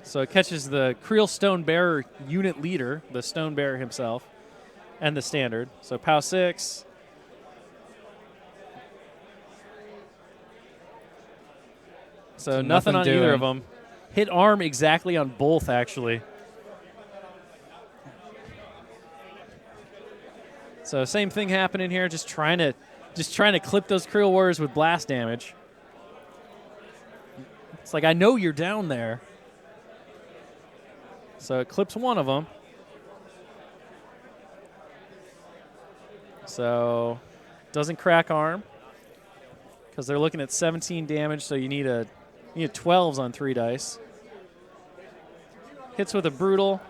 Speaker 2: So it catches the Creel Stone Bearer unit leader, the Stone Bearer himself, and the standard. So POW 6. So nothing on either of them. Hit arm exactly on both, actually. So same thing happening here. Just trying to clip those Creel Warriors with blast damage. It's like, I know you're down there. So it clips one of them. So doesn't crack arm because they're looking at 17 damage. So you need 12s on 3 dice. Hits with a brutal.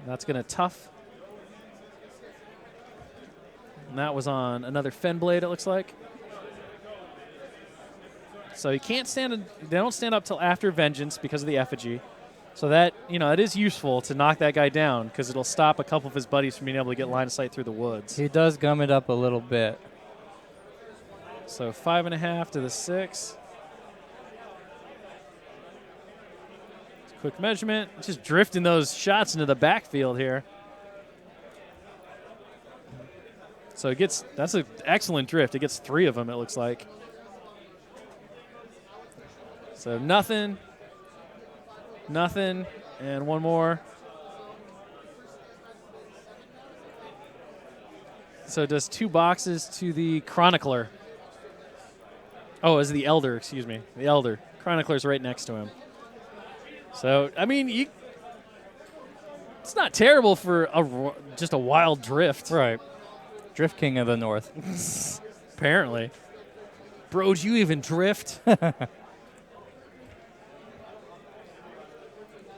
Speaker 2: That's going to tough. And that was on another Fen Blade, it looks like. So you can't stand. They don't stand up till after Vengeance because of the effigy. So that, it is useful to knock that guy down because it'll stop a couple of his buddies from being able to get line of sight through the woods.
Speaker 1: He does gum it up a little bit.
Speaker 2: So 5.5 to the 6. Quick measurement. Just drifting those shots into the backfield here. So that's an excellent drift. It gets 3 of them, it looks like. So nothing, and one more. So it does 2 boxes to the Chronicler. Oh, it's the Elder, excuse me. The Elder. Chronicler's right next to him. So, I mean, it's not terrible for just a wild drift.
Speaker 1: Right. Drift King of the North.
Speaker 2: Apparently. Bro, do you even drift? All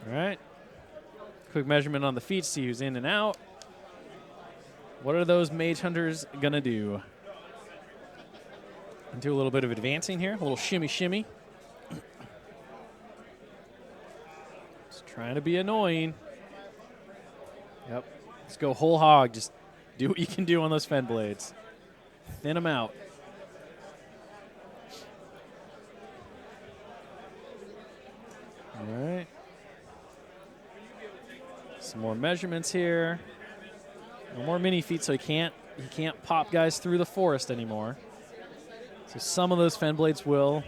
Speaker 2: right. Quick measurement on the feet, see who's in and out. What are those Mage Hunters going to do? Do a little bit of advancing here, a little shimmy. Just trying to be annoying. Yep. Let's go whole hog. Just do what you can do on those Fen Blades. Thin them out. All right. Some more measurements here. No more mini feet, so he can't pop guys through the forest anymore. So some of those fen blades will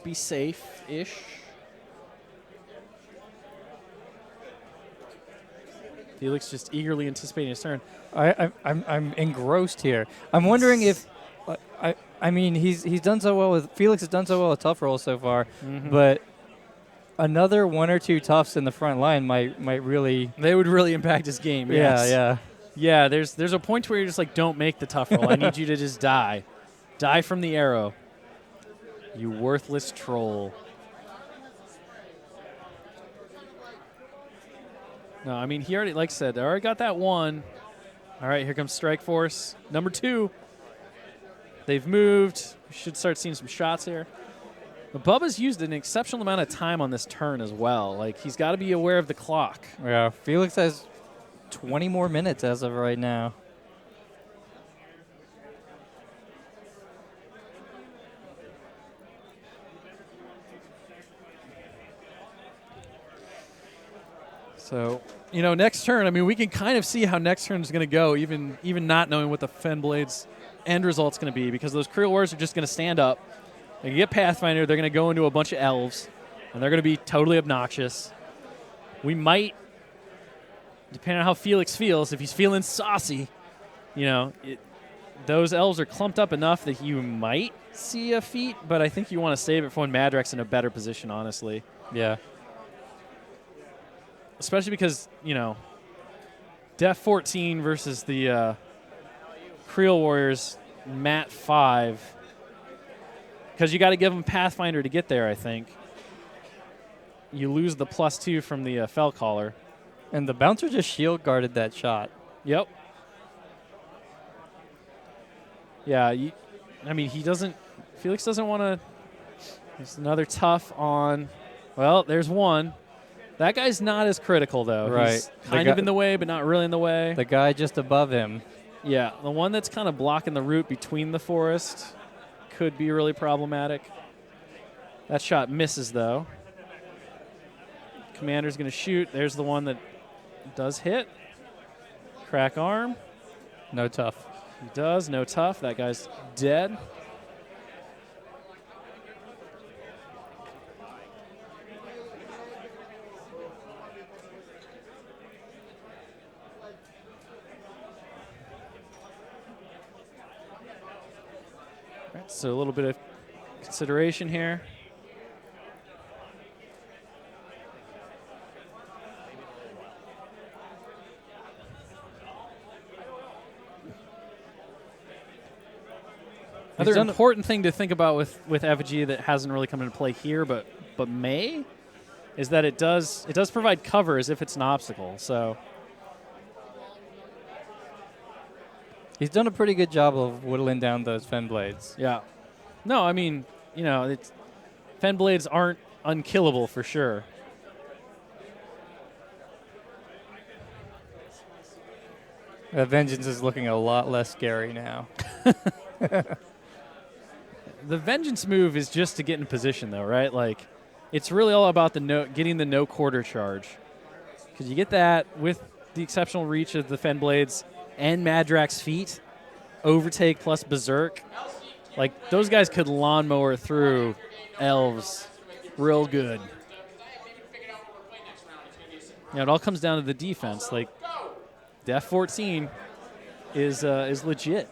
Speaker 2: be safe-ish. Felix just eagerly anticipating his turn.
Speaker 1: I'm engrossed here. I'm wondering if, I mean, he's done so well with Felix has done so well with tough rolls so far, but another 1 or 2 toughs in the front line might really.
Speaker 2: They would really impact his game. Yes.
Speaker 1: Yeah.
Speaker 2: There's a point where you're just like, don't make the tough roll. I need you to just die from the arrow. You worthless troll. No, I mean, he already, like I said, they already got that 1. All right, here comes Strike Force. Number 2. They've moved. We should start seeing some shots here. But Bubba's used an exceptional amount of time on this turn as well. Like, he's got to be aware of the clock.
Speaker 1: Yeah, Felix has 20 more minutes as of right now.
Speaker 2: So, you know, next turn, I mean, we can kind of see how next turn is going to go, even not knowing what the Fen Blades end result's going to be, because those Creel Warriors are just going to stand up. They can get Pathfinder. They're going to go into a bunch of elves, and they're going to be totally obnoxious. We might, depending on how Felix feels, if he's feeling saucy, you know, those elves are clumped up enough that you might see a feat, but I think you want to save it for when Madrak's in a better position, honestly.
Speaker 1: Yeah.
Speaker 2: Especially because, you know, Def 14 versus the Creel Warriors, Mat 5. Because you got to give them Pathfinder to get there, I think. You lose the +2 from the Fell Caller.
Speaker 1: And the bouncer just shield guarded that shot.
Speaker 2: Yep. Yeah, I mean, Felix doesn't want to. There's another tough on. Well, there's one. That guy's not as critical, though.
Speaker 1: Right.
Speaker 2: He's kind of in the way, but not really in the way.
Speaker 1: The guy just above him.
Speaker 2: Yeah, the one that's kind of blocking the route between the forest could be really problematic. That shot misses, though. Commander's going to shoot. There's the one that does hit. Crack arm.
Speaker 1: No tough.
Speaker 2: He does. No tough. That guy's dead. So a little bit of consideration here. Another important thing to think about with Effigy that hasn't really come into play here, but may, is that it does provide cover as if it's an obstacle. So
Speaker 1: he's done a pretty good job of whittling down those Fen Blades.
Speaker 2: Yeah. No, I mean, you know, Fen Blades aren't unkillable for sure.
Speaker 1: Vengeance is looking a lot less scary now.
Speaker 2: The Vengeance move is just to get in position, though, right? Like, it's really all about getting the no quarter charge. Because you get that with the exceptional reach of the Fen Blades and Madrak's feet, overtake plus berserk. Like, those guys could lawnmower through elves real good. Yeah, it all comes down to the defense. Like, Def 14 is legit.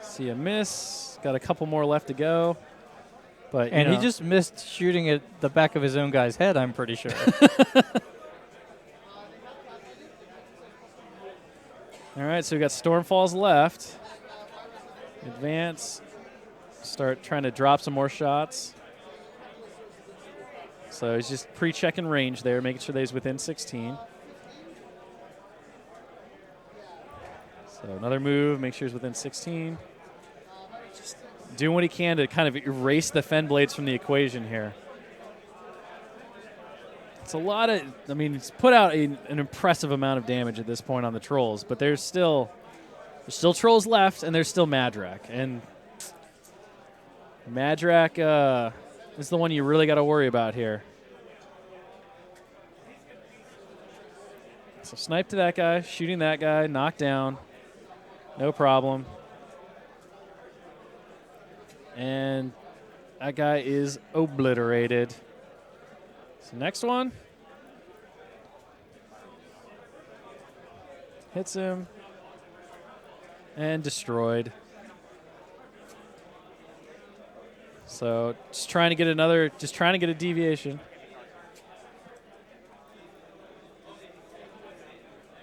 Speaker 2: See a miss. Got a couple more left to go. But
Speaker 1: and he just missed shooting at the back of his own guy's head, I'm pretty sure.
Speaker 2: All right, so we got Stormfalls left. Advance. Start trying to drop some more shots. So he's just pre-checking range there, making sure that he's within 16. So another move, make sure he's within 16. Just doing what he can to kind of erase the Fen Blades from the equation here. It's a lot of, I mean, it's put out an impressive amount of damage at this point on the Trolls, but there's still Trolls left, and there's still Madrak. And Madrak is the one you really got to worry about here. So snipe to that guy, shooting that guy, knock down. No problem. And that guy is obliterated. So next one. Hits him. And destroyed. So just trying to get a deviation.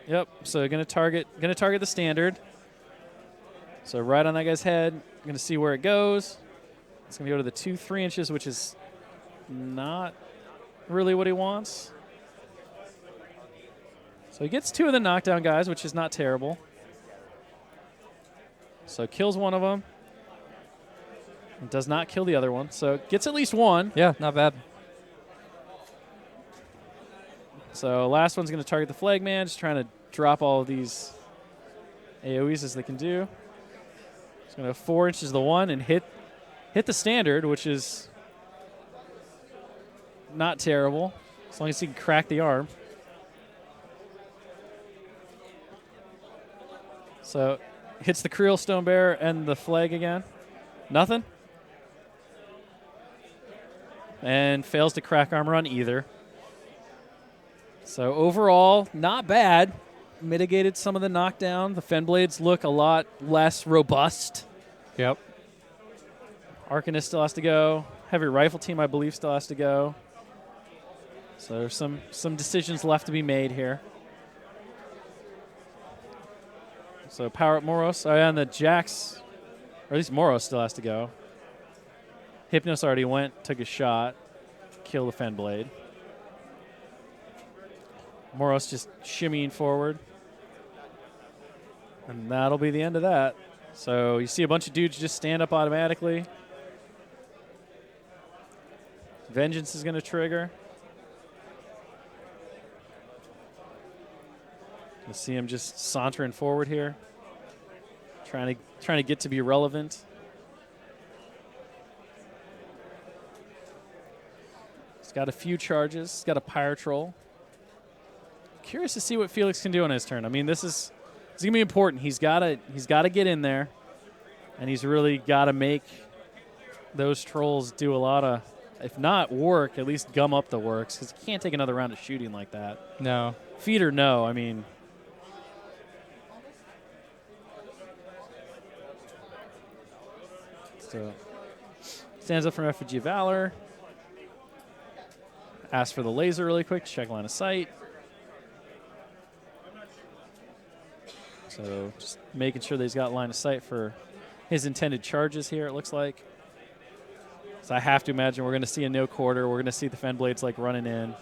Speaker 2: Yep, so gonna target the standard. So right on that guy's head, gonna see where it goes. It's gonna go to the 2-3 inches, which is not really what he wants. So he gets 2 of the knockdown guys, which is not terrible. So kills one of them. And does not kill the other one. So gets at least 1.
Speaker 1: Yeah, not bad.
Speaker 2: So last one's going to target the flagman, just trying to drop all of these AoEs as they can do. It's going to 4 inches to the one and hit the standard, which is not terrible, as long as he can crack the arm. So hits the Creel Stone Bearer and the flag again. Nothing. And fails to crack armor on either. So overall, not bad. Mitigated some of the knockdown. The Fenblades look a lot less robust.
Speaker 1: Yep.
Speaker 2: Arcanist still has to go. Heavy Rifle Team, I believe, still has to go. So there's some decisions left to be made here. So power up Moros. Oh, yeah, and the Jax, or at least Moros still has to go. Hypnos already went, took a shot, kill the Fenblade. Moros just shimmying forward. And that'll be the end of that. So you see a bunch of dudes just stand up automatically. Vengeance is going to trigger. You see him just sauntering forward here, trying to get to be relevant. He's got a few charges. He's got a Pyre Troll. Curious to see what Felix can do on his turn. I mean, this is gonna be important. He's gotta get in there, and he's really gotta make those trolls do a lot of, if not work, at least gum up the works, because he can't take another round of shooting like that.
Speaker 1: No.
Speaker 2: Feeder, no. I mean, so stands up from Effigy of Valor. Asks for the laser really quick to check line of sight. So just making sure that he's got line of sight for his intended charges here, it looks like. So I have to imagine we're going to see a no quarter. We're going to see the Fenblades like running in.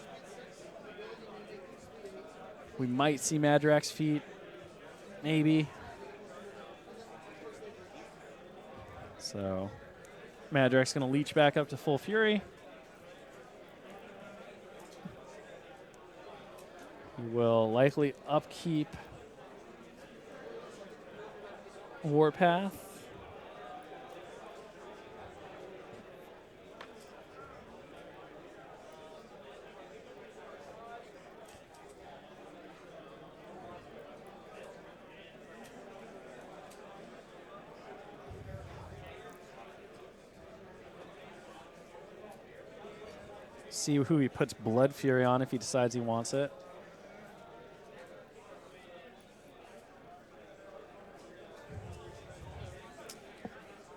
Speaker 2: We might see Madrak's feet, maybe. So Madrak's going to leech back up to full fury. He will likely upkeep Warpath. See who he puts Blood Fury on if he decides he wants it.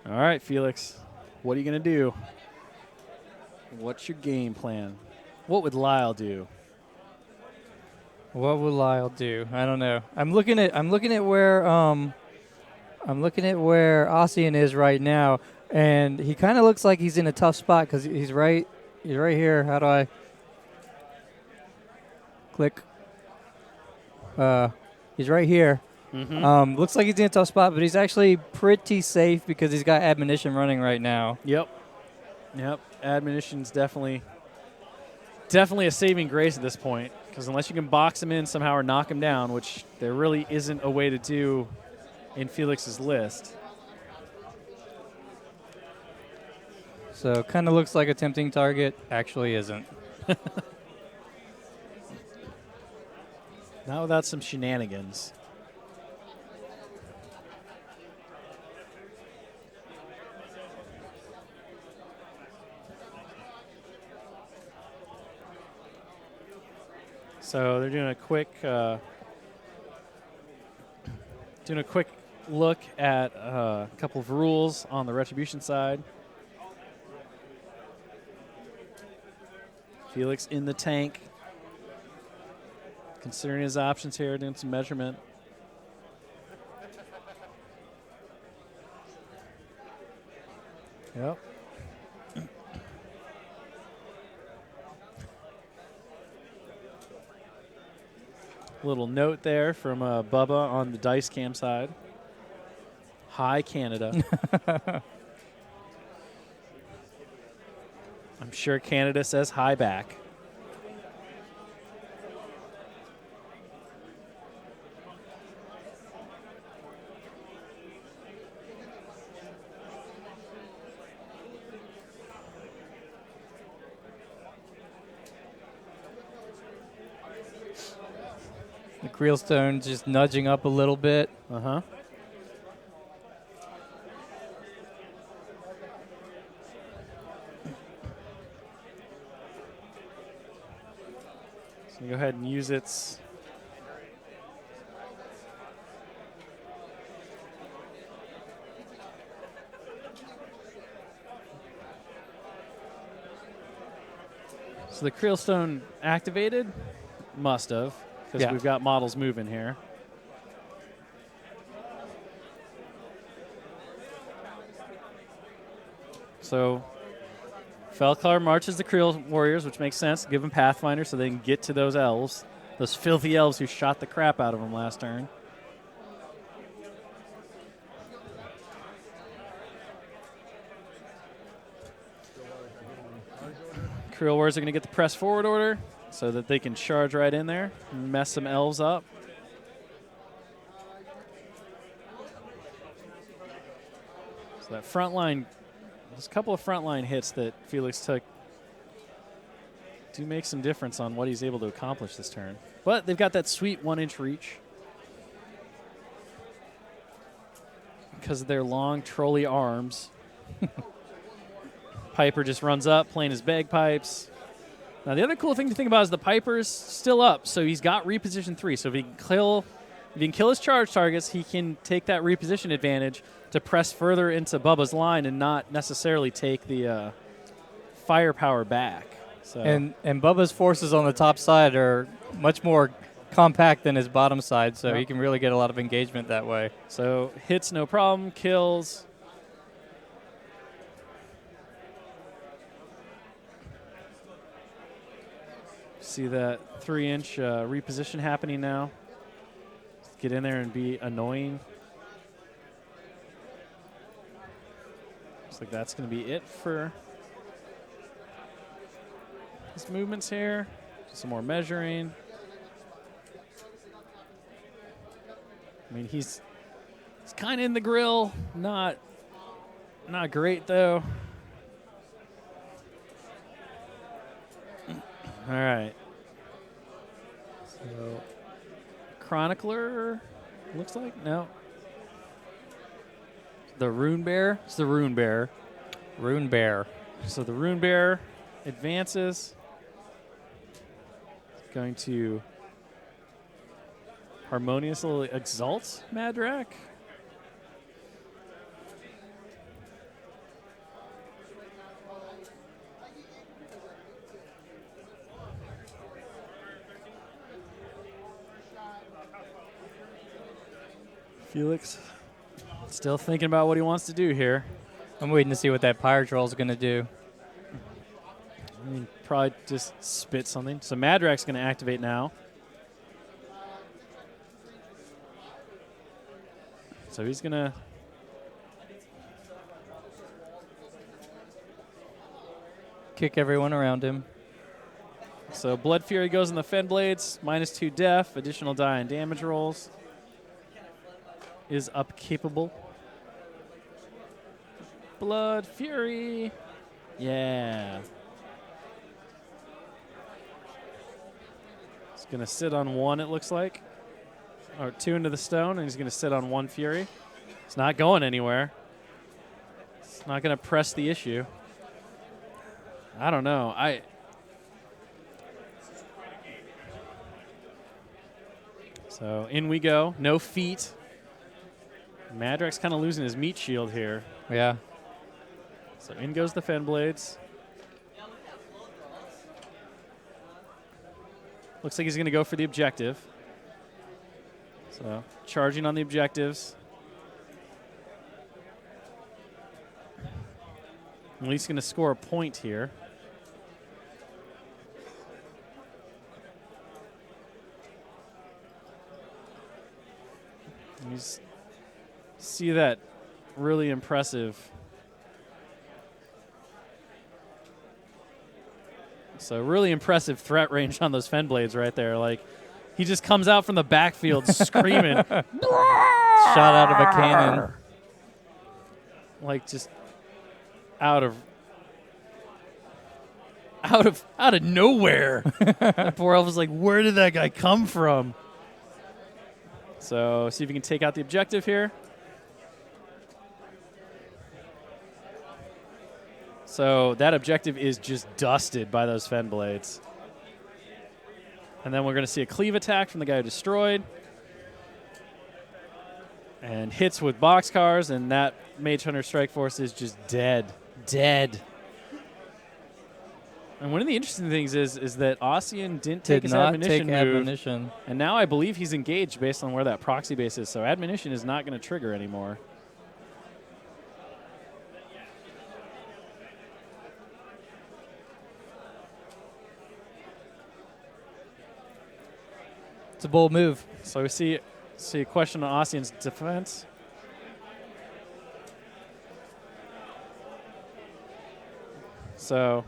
Speaker 2: All right, Felix, what are you going to do? What's your game plan? What would Lyle do?
Speaker 1: What would Lyle do? I don't know. I'm looking at where Ossian is right now, and he kind of looks like he's in a tough spot because he's right here. How do I click? He's right here.
Speaker 2: Mm-hmm.
Speaker 1: Looks like he's in a tough spot, but he's actually pretty safe because he's got Admonition running right now.
Speaker 2: Yep. Admonition's definitely a saving grace at this point, because unless you can box him in somehow or knock him down, which there really isn't a way to do in Felix's list.
Speaker 1: So kind of looks like a tempting target, actually isn't.
Speaker 2: Not without some shenanigans. So they're doing a quick look at a couple of rules on the Retribution side. Felix in the tank, considering his options here, doing some measurement. Yep. Little note there from Bubba on the dice cam side. Hi, Canada. I'm sure Canada says hi back.
Speaker 1: The Creelstone just nudging up a little bit.
Speaker 2: Uh-huh. So go ahead and use its So the Creelstone activated? Must have, because we've got models moving here. So Felcar marches the Creel warriors, which makes sense. Give them Pathfinder so they can get to those elves, those filthy elves who shot the crap out of them last turn. Creel warriors are going to get the press forward order so that they can charge right in there and mess some elves up. So that front line, there's a couple of front line hits that Felix took do make some difference on what he's able to accomplish this turn. But they've got that sweet 1-inch reach because of their long trolley arms. Piper just runs up playing his bagpipes. Now the other cool thing to think about is the Piper's still up, so he's got reposition 3. So if he can kill his charge targets, he can take that reposition advantage to press further into Bubba's line and not necessarily take the firepower back. So.
Speaker 1: And Bubba's forces on the top side are much more compact than his bottom side, so he can really get a lot of engagement that way.
Speaker 2: So hits no problem, kills. See that 3-inch reposition happening now. Get in there and be annoying. Looks like that's going to be it for his movements here. Some more measuring. I mean, he's kind of in the grill. Not great, though. All right. So, Chronicler, looks like? No. The Rune Bear? It's the Rune Bear.
Speaker 1: Rune Bear.
Speaker 2: So the Rune Bear advances. It's going to harmoniously exalt Madrak. Felix still thinking about what he wants to do here.
Speaker 1: I'm waiting to see what that Pyre Troll's going to do.
Speaker 2: I mean, probably just spit something. So Madrak's going to activate now. So he's going to
Speaker 1: kick everyone around him.
Speaker 2: So Blood Fury goes in the Fen Blades, -2 def, additional die and damage rolls. Is up capable. Blood Fury. Yeah. He's going to sit on 1, it looks like. Or 2 into the stone, and he's going to sit on 1 Fury. It's not going anywhere. It's not going to press the issue. I don't know. So in we go. No feet. Madrak's kind of losing his meat shield here.
Speaker 1: Yeah.
Speaker 2: So in goes the Fen Blades. Looks like he's going to go for the objective. So charging on the objectives. At least going to score a point here. You see that really impressive. So really impressive threat range on those Fen Blades right there. Like, he just comes out from the backfield screaming.
Speaker 1: Shot out of a cannon.
Speaker 2: Like, just out of nowhere. That poor elf was like, where did that guy come from? So see if you can take out the objective here. So that objective is just dusted by those Fen Blades. And then we're going to see a cleave attack from the guy who destroyed. And hits with boxcars, and that Mage Hunter Strike Force is just dead. Dead. And one of the interesting things is that Ossian didn't take his admonition move. And now I believe he's engaged based on where that proxy base is. So admonition is not going to trigger anymore.
Speaker 1: It's a bold move.
Speaker 2: So we see a question on Ossian's defense. So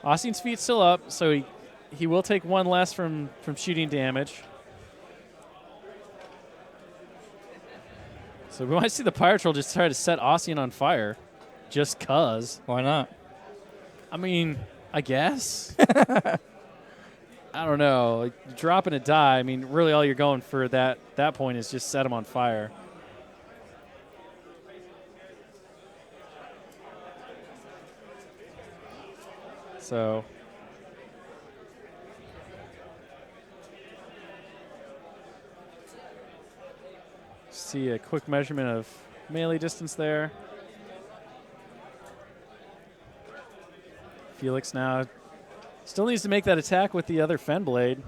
Speaker 2: Ossian's feet's still up, so he will take 1 less from shooting damage. So we might see the Pyro Troll just try to set Ossian on fire, just 'cause.
Speaker 1: Why not?
Speaker 2: I mean, I guess. I don't know. Like, dropping a die, I mean, really all you're going for that point is just set him on fire. So see a quick measurement of melee distance there. Felix now still needs to make that attack with the other Fen Blade.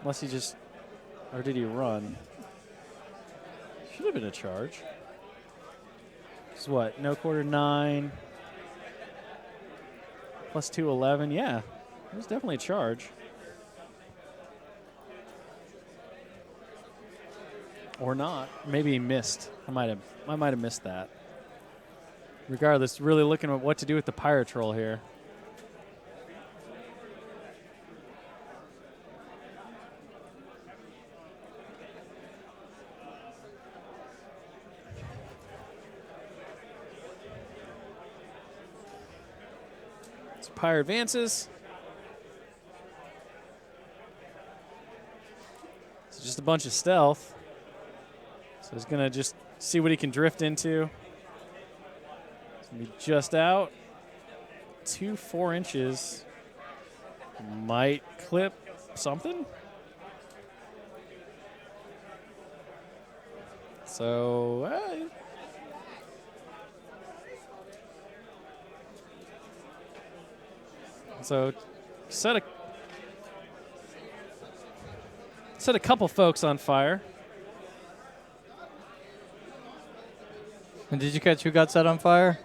Speaker 2: Unless he just, or did he run? Should have been a charge. It's what, no quarter 9. Plus 2, 11. Yeah, it was definitely a charge. Or not. Maybe he missed. I might have missed that. Regardless, really looking at what to do with the Pyro Troll here. Pyre advances. It's just a bunch of stealth. So he's going to just see what he can drift into. It's going to be just out. 4 inches. Might clip something. So, So set a couple folks on fire.
Speaker 1: And did you catch who got set on fire?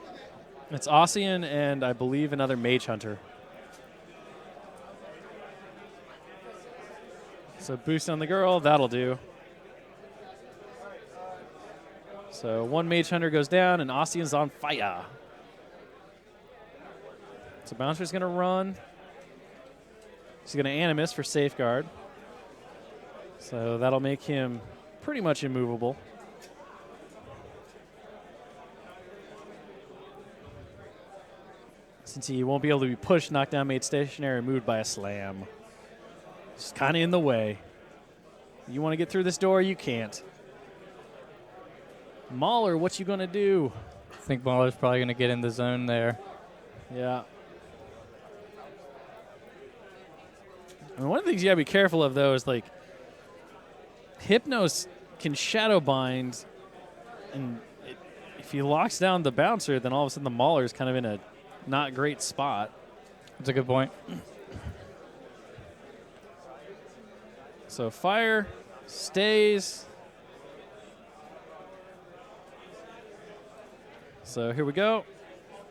Speaker 2: It's Ossian and I believe another Mage Hunter. So boost on the girl, that'll do. So 1 Mage Hunter goes down and Ossian's on fire. So Bouncer's going to run. He's going to Animus for safeguard. So that'll make him pretty much immovable. since he won't be able to be pushed, knocked down, made stationary, moved by a slam. Just kind of in the way. You want to get through this door, you can't. Mauler, what you going to do?
Speaker 1: I think Mauler's probably going to get in the zone there.
Speaker 2: Yeah. I mean, one of the things you got to be careful of, though, is like Hypnos can shadow bind, and if he locks down the bouncer, then all of a sudden the Mauler is kind of in a not great spot.
Speaker 1: That's a good point.
Speaker 2: So fire stays. So here we go.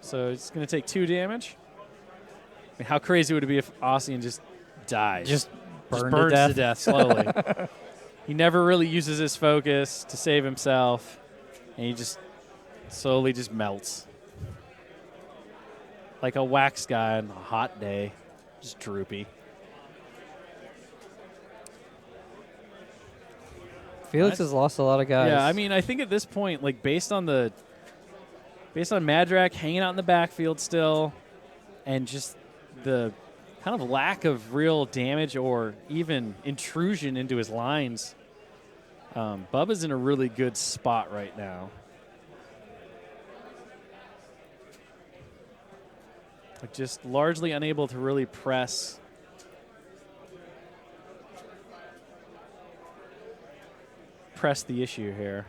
Speaker 2: So it's going to take 2 damage. I mean, how crazy would it be if Ossian just dies?
Speaker 1: Just
Speaker 2: burns
Speaker 1: to
Speaker 2: to death slowly. He never really uses his focus to save himself, and he just slowly just melts. Like a wax guy on a hot day, just droopy.
Speaker 1: Felix has lost a lot of guys.
Speaker 2: Yeah, I mean, I think at this point, like based on Madrak hanging out in the backfield still, and just the kind of lack of real damage or even intrusion into his lines, Bubba's in a really good spot right now. Like just largely unable to really press the issue here.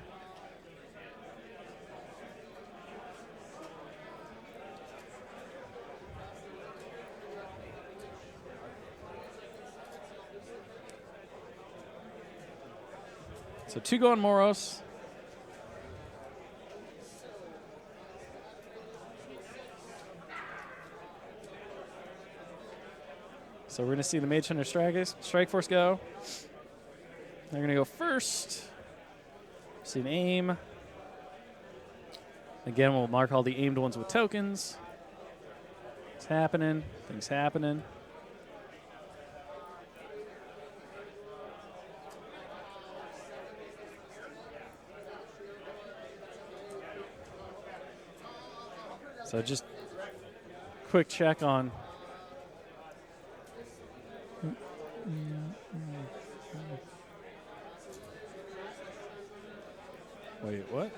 Speaker 2: So 2 go on Moros. So we're going to see the Mage Hunter Strike Force go. They're going to go first. See an aim. Again, we'll mark all the aimed ones with tokens. It's happening. Things happening. So just quick check on. Wait, what?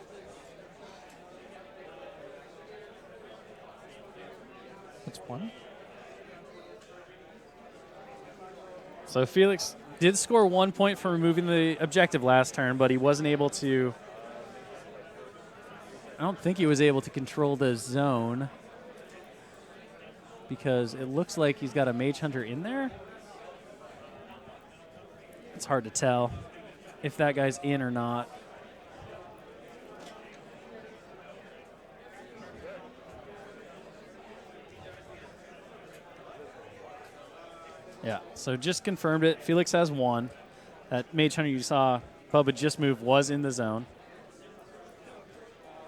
Speaker 1: That's one.
Speaker 2: So Felix did score 1 point for removing the objective last turn, but he wasn't able to. I don't think he was able to control the zone because it looks like he's got a Mage Hunter in there. It's hard to tell if that guy's in or not. Yeah, so just confirmed it. Felix has 1. That Mage Hunter you saw Bubba just move was in the zone.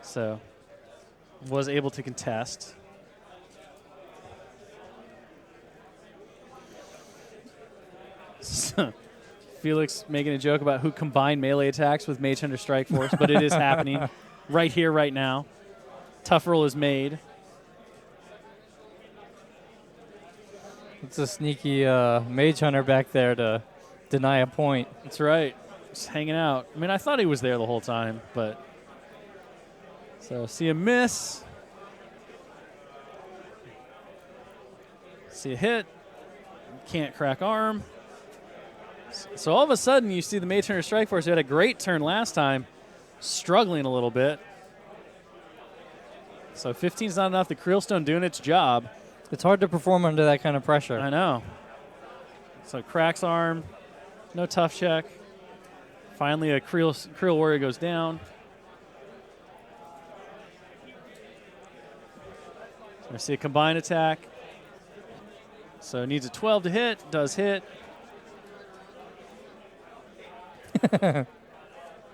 Speaker 2: So was able to contest. So, Felix making a joke about who combined melee attacks with Mage Hunter Strike Force, but it is happening right here, right now. Tough roll is made.
Speaker 1: It's a sneaky Mage Hunter back there to deny a point.
Speaker 2: That's right. Just hanging out. I mean, I thought he was there the whole time, but. So see a miss. See a hit. Can't crack arm. So all of a sudden, you see the Mage Hunter Strike Force, who had a great turn last time, struggling a little bit. So 15's not enough. The Creelstone doing its job.
Speaker 1: It's hard to perform under that kind of pressure.
Speaker 2: I know. So cracks arm. No tough check. Finally, a Creel Warrior goes down. So I see a combined attack. So needs a 12 to hit. Does hit.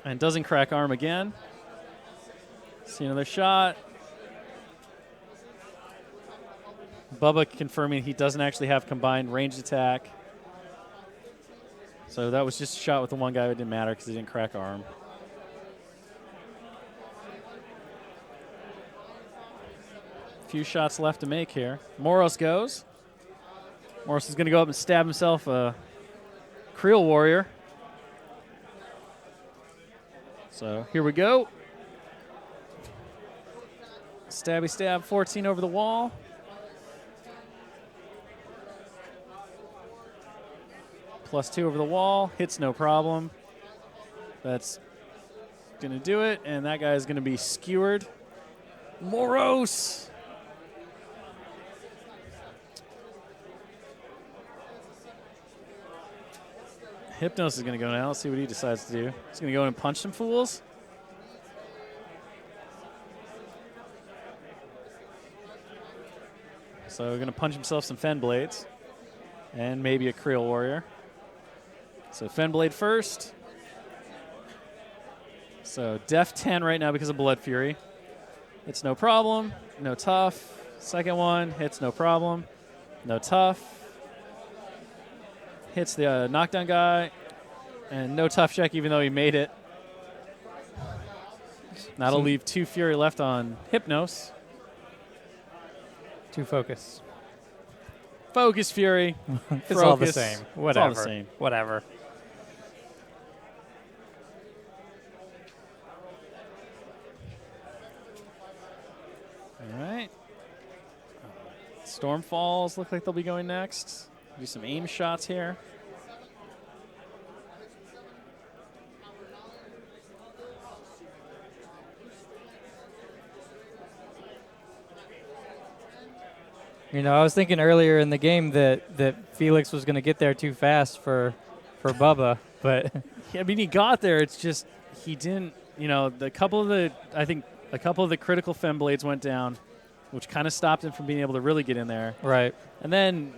Speaker 2: And doesn't crack arm again. See another shot. Bubba confirming he doesn't actually have combined ranged attack. So that was just a shot with the one guy who didn't matter because he didn't crack arm. few shots left to make here. Moros goes. Moros is going to go up and stab himself a Creel Warrior. So here we go. Stabby stab, 14 over the wall. +2 over the wall. Hits no problem. That's going to do it, and that guy is going to be skewered. Moros! Hypnos is going to go now. Let's see what he decides to do. He's going to go in and punch some fools. So we're going to punch himself some Fen Blades and maybe a Creel Warrior. So Fen Blade first. So def 10 right now because of Blood Fury. It's no problem. No tough. Second one hits no problem. No tough. Hits the knockdown guy. And no tough check even though he made it. That'll leave 2 Fury left on Hypnos.
Speaker 1: 2 focus.
Speaker 2: Focus Fury.
Speaker 1: It's all the same. Whatever.
Speaker 2: It's all the same.
Speaker 1: Whatever.
Speaker 2: All right. Stormfalls look like they'll be going next. Do some aim shots here.
Speaker 1: You know, I was thinking earlier in the game that Felix was going to get there too fast for Bubba, but
Speaker 2: Yeah, I mean, he got there. It's just he didn't. You know, I think a couple of the critical Fen Blades went down, which kind of stopped him from being able to really get in there.
Speaker 1: right.
Speaker 2: And then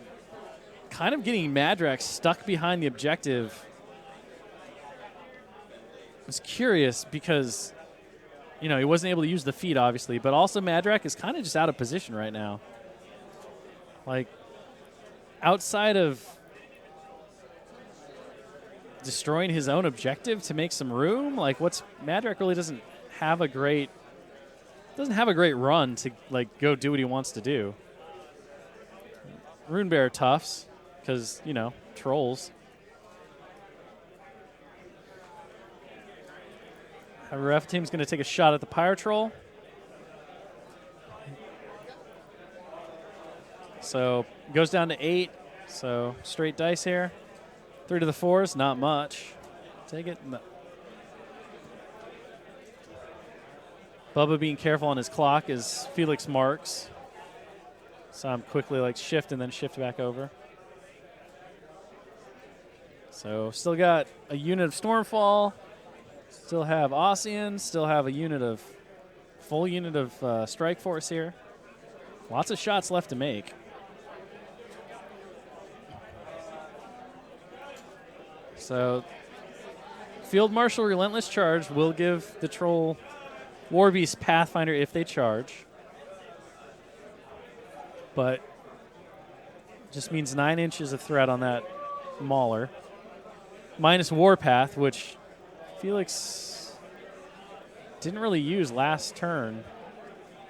Speaker 2: kind of getting Madrak stuck behind the objective. I was curious because, you know, he wasn't able to use the feed, obviously, but also Madrak is kind of just out of position right now. Like, outside of destroying his own objective to make some room, like, Madrak really doesn't have a great run to, like, go do what he wants to do. Runebear toughs, because, you know, trolls. Our ref team's going to take a shot at the Pyro Troll. So goes down to 8. So straight dice here. 3 to the 4s, not much. Take it. No. Bubba being careful on his clock as Felix marks. So I'm quickly like shift and then shift back over. So still got a unit of Stormfall. Still have Ossian. Still have a full unit of Strike Force here. Lots of shots left to make. So Field Marshal Relentless Charge will give the Troll Warbeast Pathfinder if they charge. But just means 9 inches of threat on that Mauler. Minus Warpath, which Felix didn't really use last turn,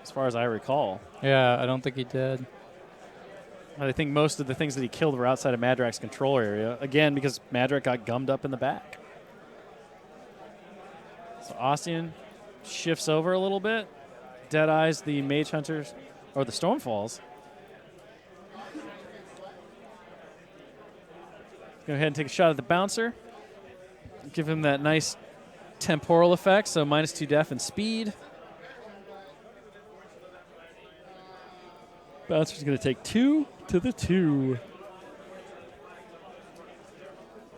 Speaker 2: as far as I recall.
Speaker 1: Yeah, I don't think he did.
Speaker 2: I think most of the things that he killed were outside of Madrak's control area. Again, because Madrak got gummed up in the back. So Ossian shifts over a little bit. Deadeyes the Mage Hunters, or the Stormfalls. Go ahead and take a shot at the Bouncer. Give him that nice temporal effect, so -2 def and speed. Bouncer's going to take 2 to the 2.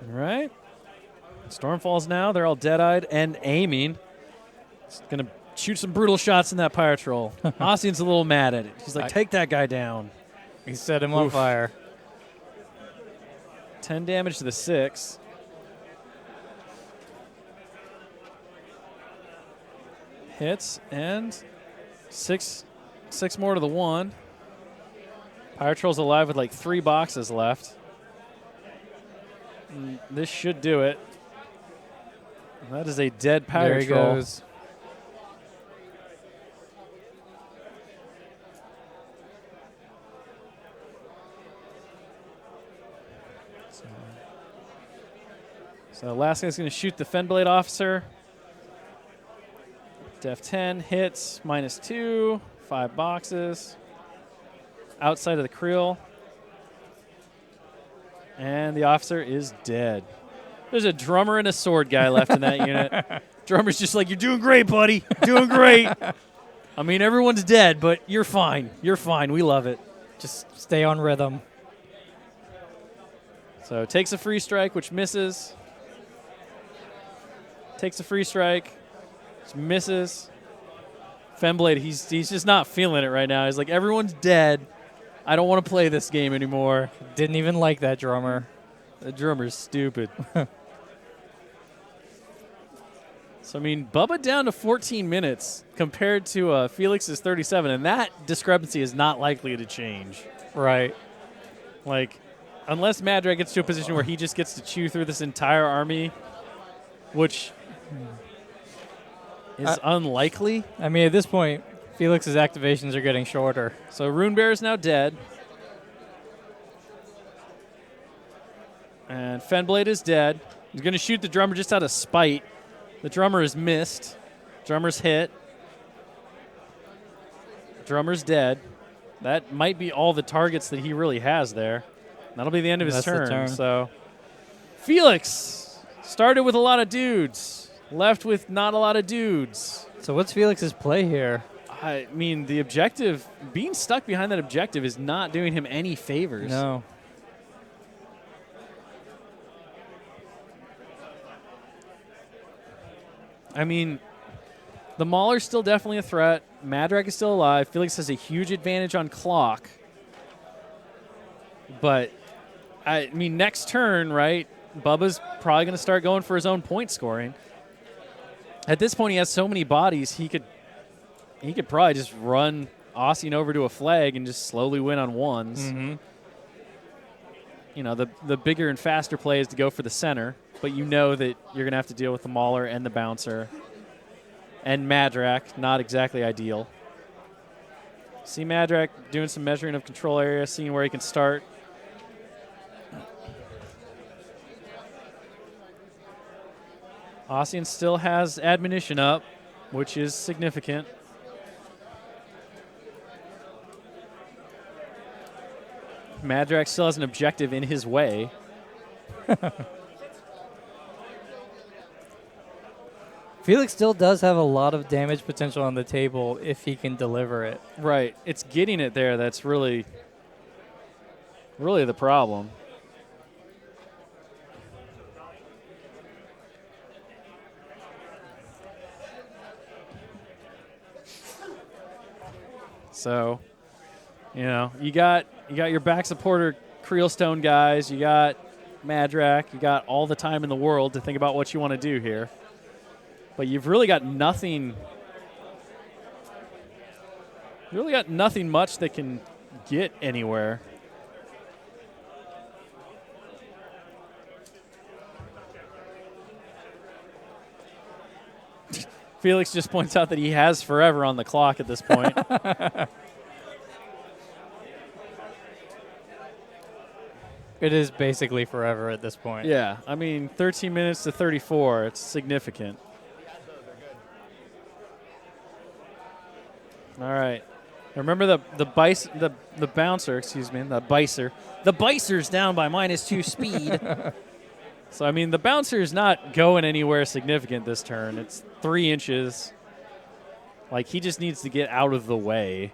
Speaker 2: All right. Stormfalls now. They're all dead-eyed and aiming. It's going to shoot some brutal shots in that Pyro Troll. Ossian's a little mad at it. He's like, take that guy down.
Speaker 1: He set him on fire.
Speaker 2: 10 damage to the 6. Hits, and 6 more to the 1. Pyro Troll's alive with like 3 boxes left. And this should do it. And that is a dead Pyro
Speaker 1: There he
Speaker 2: Troll.
Speaker 1: goes.
Speaker 2: So last guy's going to shoot the Fenblade officer. Def 10 hits, -2, 5 boxes. Outside of the creel. And the officer is dead. There's a drummer and a sword guy left in that unit. Drummer's just like, you're doing great, buddy. Doing great. I mean, everyone's dead, but you're fine. You're fine. We love it.
Speaker 1: Just stay on rhythm.
Speaker 2: So takes a free strike, which misses. Takes a free strike, which misses. Femblade, he's just not feeling it right now. He's like, everyone's dead. I don't want to play this game anymore.
Speaker 1: Didn't even like that drummer.
Speaker 2: The drummer's stupid. So, I mean, Bubba down to 14 minutes compared to Felix's 37, and that discrepancy is not likely to change.
Speaker 1: Right.
Speaker 2: Like, unless Madrak gets to a position where he just gets to chew through this entire army, which is unlikely.
Speaker 1: I mean, at this point, Felix's activations are getting shorter.
Speaker 2: So Rune Bear is now dead. And Fenblade is dead. He's going to shoot the drummer just out of spite. The drummer is missed. Drummer's hit. Drummer's dead. That might be all the targets that he really has there. That'll be the end of his turn. So Felix started with a lot of dudes, left with not a lot of dudes.
Speaker 1: So what's Felix's play here?
Speaker 2: I mean, the objective, being stuck behind that objective is not doing him any favors.
Speaker 1: No.
Speaker 2: I mean, the Mauler's still definitely a threat. Madrak is still alive. Felix has a huge advantage on clock. But, I mean, next turn, right, Bubba's probably going to start going for his own point scoring. At this point, he has so many bodies, he could probably just run Ossian over to a flag and just slowly win on ones.
Speaker 1: Mm-hmm.
Speaker 2: You know, the bigger and faster play is to go for the center, but you know that you're going to have to deal with the Mauler and the Bouncer. And Madrak, not exactly ideal. See Madrak doing some measuring of control area, seeing where he can start. Ossian still has admonition up, which is significant. Madrak still has an objective in his way.
Speaker 1: Felix still does have a lot of damage potential on the table if he can deliver it.
Speaker 2: Right. It's getting it there that's really the problem. So, you know, you got your back supporter Creelstone guys, you got Madrak, you got all the time in the world to think about what you want to do here. But you've really got nothing. You really got nothing much that can get anywhere. Felix just points out that he has forever on the clock at this point.
Speaker 1: It is basically forever at this point.
Speaker 2: Yeah, I mean, 13 minutes to 34. It's significant. All right. Remember the bouncer, excuse me, the bicer. The bicer's down by -2 speed. So, I mean, the bouncer's not going anywhere significant this turn. It's 3 inches. Like, he just needs to get out of the way.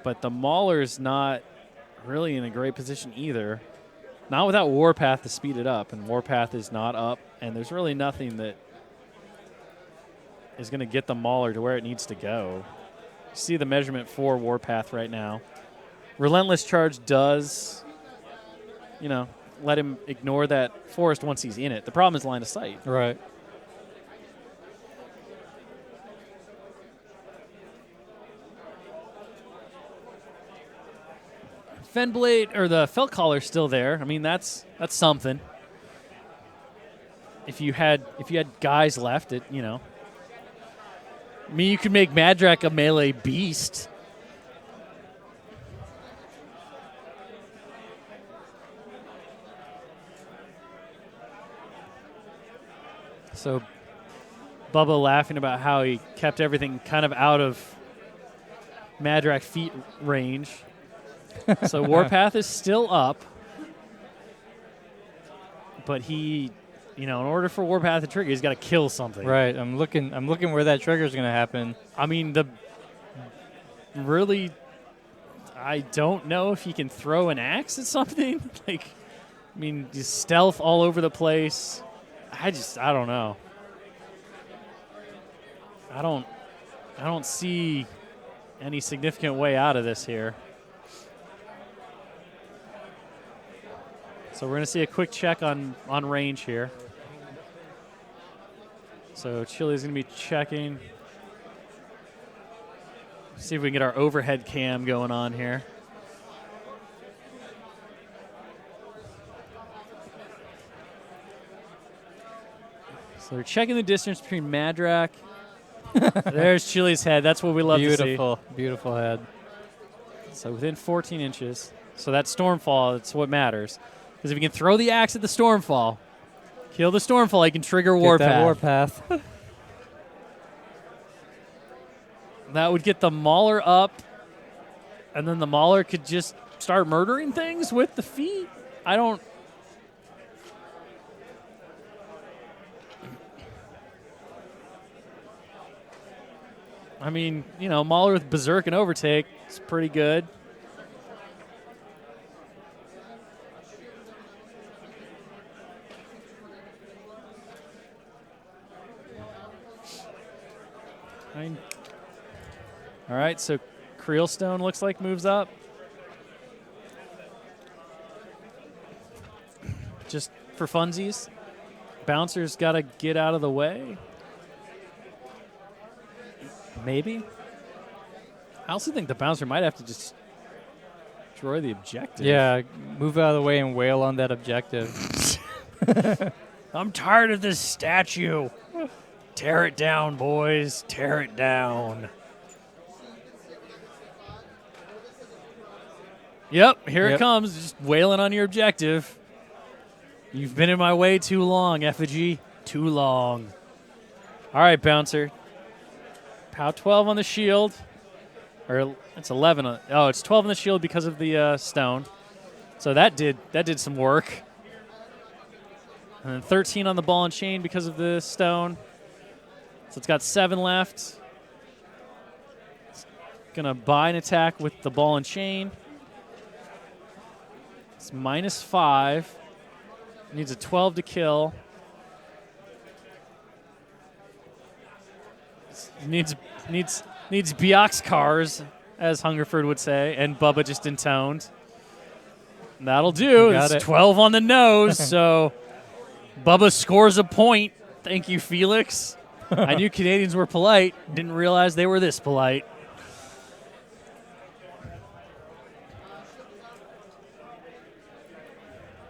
Speaker 2: But the Mauler's not really in a great position either. Not without Warpath to speed it up, and Warpath is not up, and there's really nothing that is going to get the Mauler to where it needs to go. You see the measurement for Warpath right now. Relentless Charge does, you know, let him ignore that forest once he's in it. The problem is line of sight.
Speaker 1: Right.
Speaker 2: Fenblade, or the Felt Collar's still there. I mean, that's something. If you had guys left, it, you know. I mean, you could make Madrak a melee beast. So Bubba laughing about how he kept everything kind of out of Madrak feet range. So Warpath is still up. But he, in order for Warpath to trigger, he's got to kill something.
Speaker 1: Right. I'm looking where that trigger is going to happen.
Speaker 2: I mean, I don't know if he can throw an axe at something. Just stealth all over the place. I don't know. I don't see any significant way out of this here. So we're going to see a quick check on range here. So Chili's going to be checking. See if we can get our overhead cam going on here. So they're checking the distance between Madrak. There's Chili's head. That's what we love to see.
Speaker 1: Beautiful, beautiful head.
Speaker 2: So within 14 inches. So that Stormfall, that's what matters. Because if you can throw the axe at the Stormfall, kill the Stormfall, you can trigger Warpath.
Speaker 1: That Warpath.
Speaker 2: That would get the Mauler up, and then the Mauler could just start murdering things with the feet. Mauler with Berserk and Overtake is pretty good. All right, so Creelstone looks like moves up. Just for funsies. Bouncer's got to get out of the way. Maybe. I also think the Bouncer might have to just destroy the objective.
Speaker 1: Yeah, move out of the way and wail on that objective.
Speaker 2: I'm tired of this statue. Tear it down, boys. Tear it down. Yep, here it comes. Just wailing on your objective. You've been in my way too long, Effigy. Too long. All right, Bouncer. Pow 12 on the shield. Or it's 11 on... Oh, it's 12 on the shield because of the stone. So that did some work. And then 13 on the ball and chain because of the stone. So it's got 7 left. It's going to buy an attack with the ball and chain. It's -5. Needs a 12 to kill. Needs Biox cars, as Hungerford would say, and Bubba just intoned. That'll do. It's 12 on the nose, so Bubba scores a point. Thank you, Felix. I knew Canadians were polite. Didn't realize they were this polite.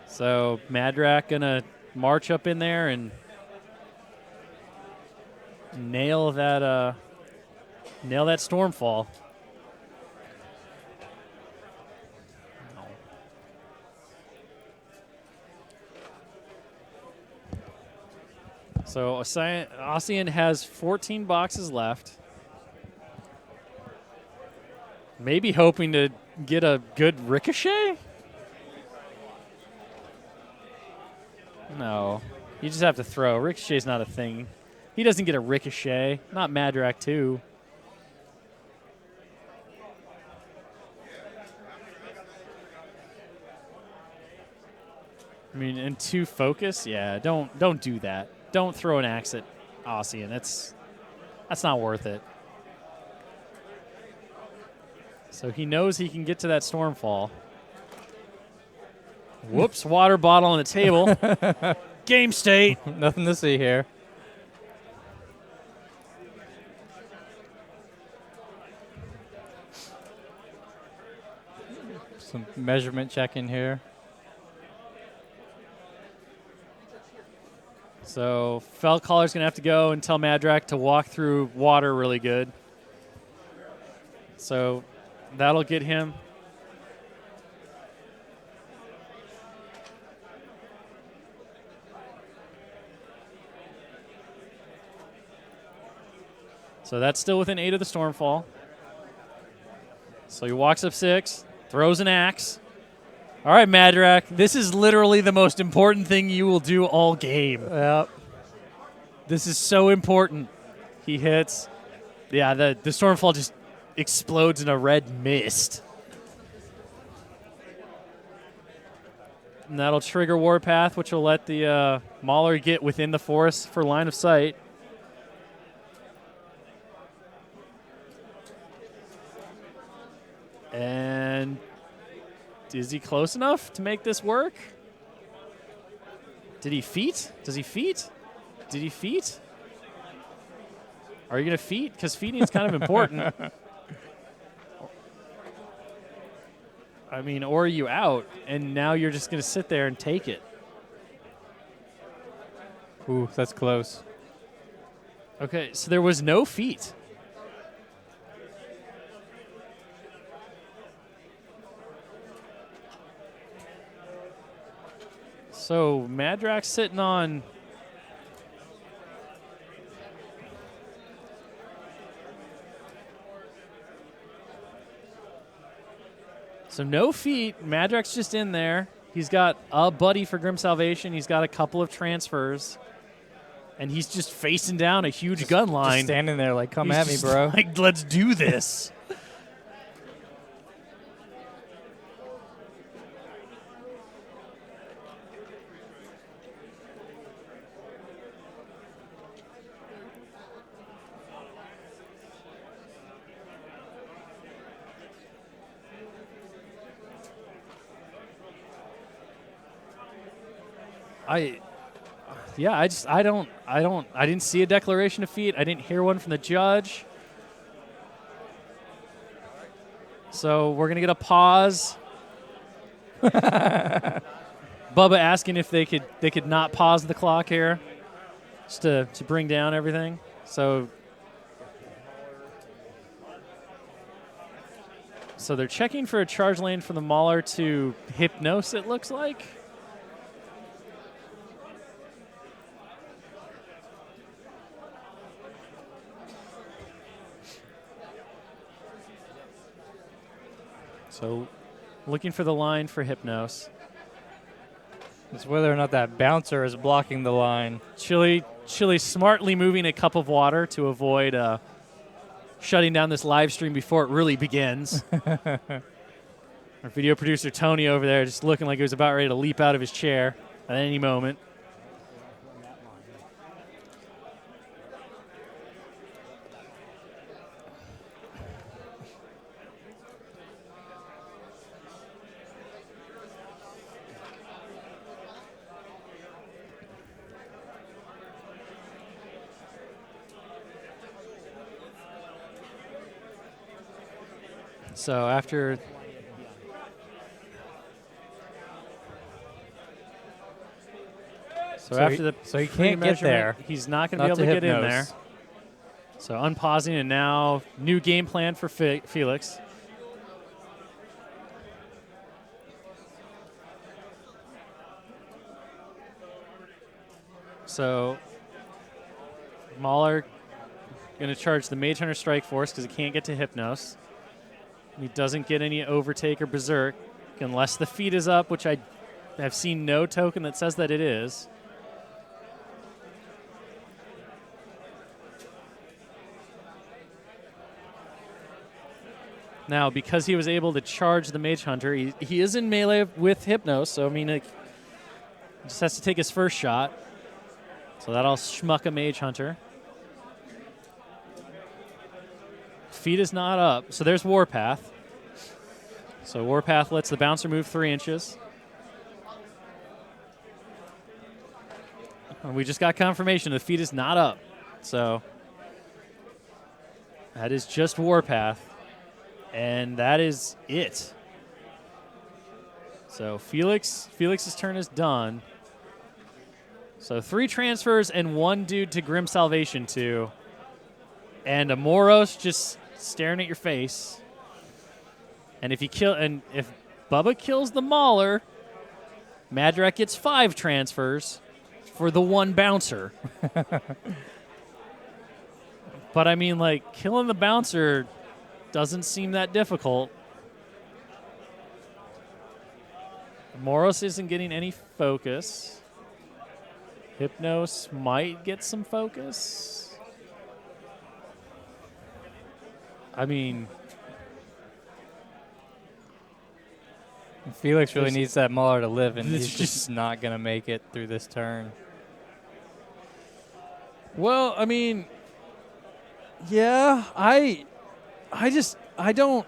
Speaker 2: So Madrak gonna march up in there and nail that Stormfall. So Ossian has 14 boxes left. Maybe hoping to get a good ricochet? No. You just have to throw. Ricochet's not a thing. He doesn't get a ricochet. Not Madrak, too. I mean, and 2 focus? Yeah, don't do that. Don't throw an axe at Ossian. That's not worth it. So he knows he can get to that Stormfall. Whoops, water bottle on the table. Game state.
Speaker 1: Nothing to see here. Some measurement checking here.
Speaker 2: So Fell Caller's going to have to go and tell Madrak to walk through water really good. So that'll get him. So that's still within 8 of the Stormfall. So he walks up 6, throws an axe. All right, Madrak, this is literally the most important thing you will do all game.
Speaker 1: Yep.
Speaker 2: This is so important. He hits. Yeah, the Stormfall just explodes in a red mist. And that'll trigger Warpath, which will let the Mauler get within the forest for line of sight. And is he close enough to make this work? Did he feat? Does he feat? Did he feat? Are you going to feat? Because feating is kind of important. I mean, or are you out, and now you're just going to sit there and take it?
Speaker 1: Ooh, that's close.
Speaker 2: Okay, so there was no feat. So Madrak's sitting on... So no feat. Madrak's just in there. He's got a buddy for Grim Salvation. He's got a couple of transfers. And he's just facing down a huge gun line.
Speaker 1: Just standing there like, come
Speaker 2: He's
Speaker 1: at me,
Speaker 2: just
Speaker 1: bro.
Speaker 2: Like, let's do this. I didn't see a declaration of feat. I didn't hear one from the judge. So we're gonna get a pause. Bubba asking if they could not pause the clock here, just to bring down everything. So they're checking for a charge lane from the Mauler to Hypnos, it looks like. So looking for the line for Hypnos.
Speaker 1: It's whether or not that bouncer is blocking the line.
Speaker 2: Chili smartly moving a cup of water to avoid shutting down this live stream before it really begins. Our video producer Tony over there just looking like he was about ready to leap out of his chair at any moment. So after
Speaker 1: So he can't get there.
Speaker 2: He's not going to be able to get in there. So unpausing, and now new game plan for Felix. So Mauler going to charge the Mage Hunter Strike Force because he can't get to Hypnos. He doesn't get any Overtake or Berserk unless the feat is up, which I have seen no token that says that it is. Now, because he was able to charge the Mage Hunter, he is in melee with Hypnos, so I mean, he just has to take his first shot. So that'll schmuck a Mage Hunter. Feet is not up, so there's Warpath. So Warpath lets the bouncer move 3 inches. And we just got confirmation the feet is not up. So that is just Warpath. And that is it. So Felix's turn is done. So 3 transfers and 1 dude to Grim Salvation 2. And a Moros just staring at your face. And if Bubba kills the Mauler, Madrak gets 5 transfers for the 1 bouncer. But I mean, like, killing the bouncer doesn't seem that difficult. Moros isn't getting any focus. Hypnos might get some focus. I mean,
Speaker 1: Felix really needs that Mauler to live, and he's just not going to make it through this turn.
Speaker 2: well, I mean, yeah, I don't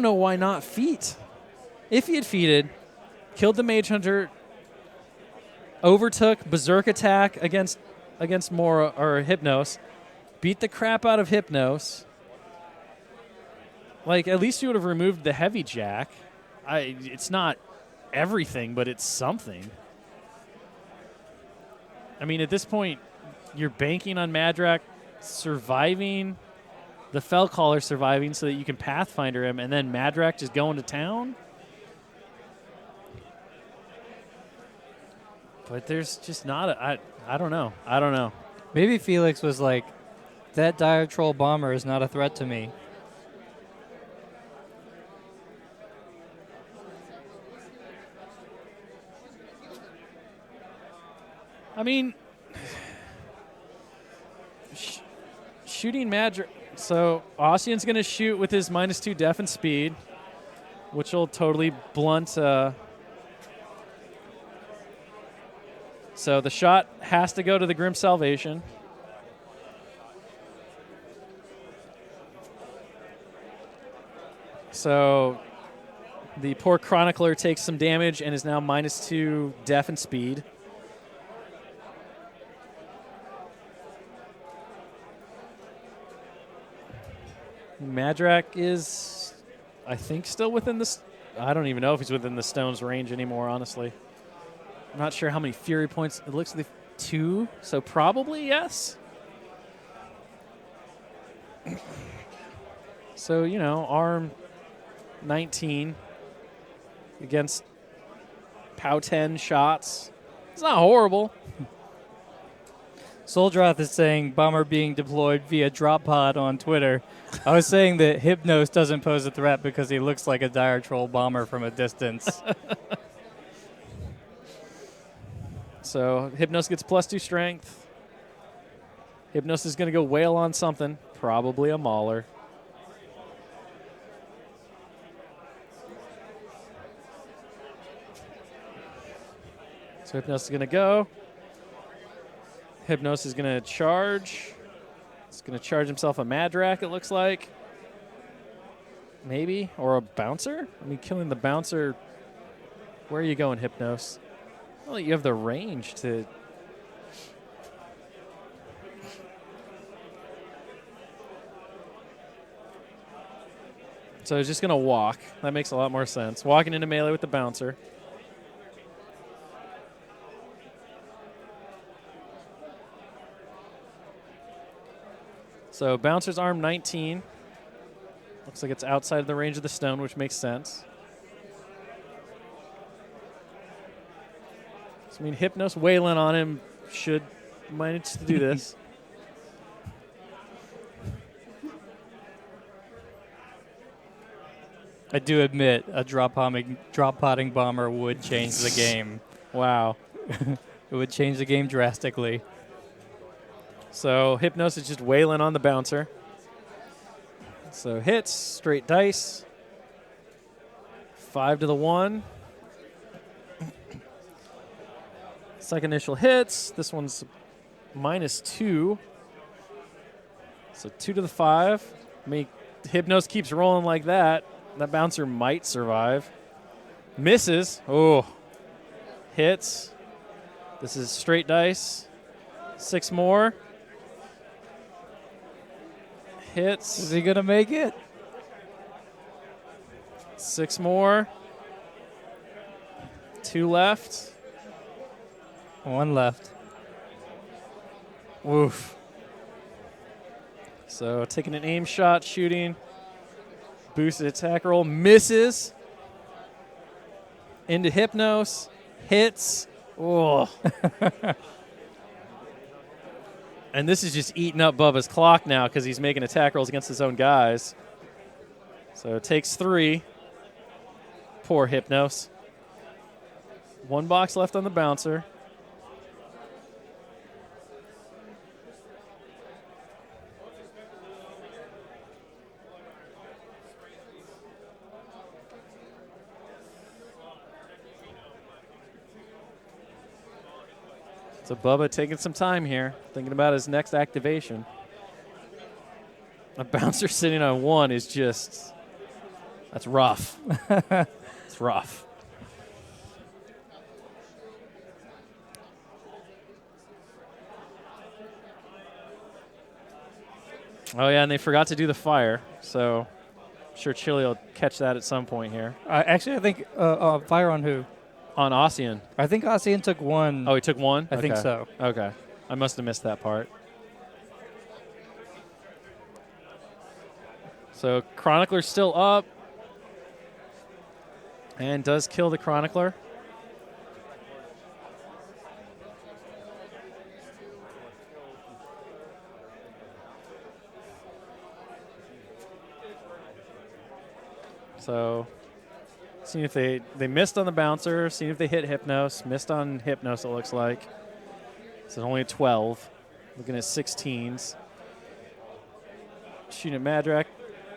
Speaker 2: know why not feat. If he had feated, killed the Mage Hunter, overtook Berserk attack against Mora or Hypnos, beat the crap out of Hypnos. Like, at least you would have removed the heavy jack. It's not everything, but it's something. I mean, at this point, you're banking on Madrak surviving, the Fellcaller surviving so that you can Pathfinder him, and then Madrak just going to town? But there's just not I don't know. I don't know.
Speaker 1: Maybe Felix was like, that Dire Troll Bomber is not a threat to me.
Speaker 2: I mean, shooting Madrak. So Ossian's going to shoot with his -2 def and speed, which will totally blunt. So the shot has to go to the Grim Salvation. So the poor Chronicler takes some damage and is now -2 def and speed. Madrak is, I think, still within the... I don't even know if he's within the stone's range anymore, honestly. I'm not sure how many Fury points. It looks like 2, so probably yes. So, you know, arm 19 against POW 10 shots. It's not horrible.
Speaker 1: Soldrath is saying Bomber being deployed via drop pod on Twitter. I was saying that Hypnos doesn't pose a threat because he looks like a Dire Troll Bomber from a distance.
Speaker 2: So Hypnos gets +2 strength. Hypnos is going to go wail on something, probably a Mauler. So Hypnos is going to go. Hypnos is going to charge. He's going to charge himself a Madrak, it looks like. Maybe. Or a Bouncer? I mean, killing the Bouncer. Where are you going, Hypnos? Well, you have the range to... So he's just going to walk. That makes a lot more sense. Walking into melee with the Bouncer. So Bouncer's arm 19. Looks like it's outside of the range of the stone, which makes sense. So, I mean, Hypnos wailing on him should manage to do this.
Speaker 1: I do admit a drop-potting Bomber would change the game.
Speaker 2: Wow.
Speaker 1: It would change the game drastically.
Speaker 2: So Hypnos is just wailing on the Bouncer. So hits, straight dice. 5 to the 1. Second initial hits. This one's -2. So 2 to the 5. I mean, Hypnos keeps rolling like that. That Bouncer might survive. Misses. Oh. Hits. This is straight dice. 6 more. Hits.
Speaker 1: Is he going to make it?
Speaker 2: 6 more. 2 left.
Speaker 1: 1 left.
Speaker 2: Woof. So taking an aim shot, shooting. Boosted attack roll. Misses. Into Hypnos. Hits. Oh. And this is just eating up Bubba's clock now because he's making attack rolls against his own guys. So it takes 3. Poor Hypnos. 1 box left on the bouncer. So Bubba taking some time here, thinking about his next activation. A bouncer sitting on 1 is just, that's rough. It's rough. Oh, yeah, and they forgot to do the fire, so I'm sure Chili will catch that at some point here.
Speaker 1: Actually, I think fire on who?
Speaker 2: On Ossian.
Speaker 1: I think Ossian took 1.
Speaker 2: Oh, he took 1?
Speaker 1: I think so.
Speaker 2: Okay. I must have missed that part. So Chronicler's still up. And does kill the Chronicler. So, seeing if they missed on the bouncer, seeing if they hit Hypnos. Missed on Hypnos, it looks like. So only a 12. Looking at 16s. Shooting at Madrak,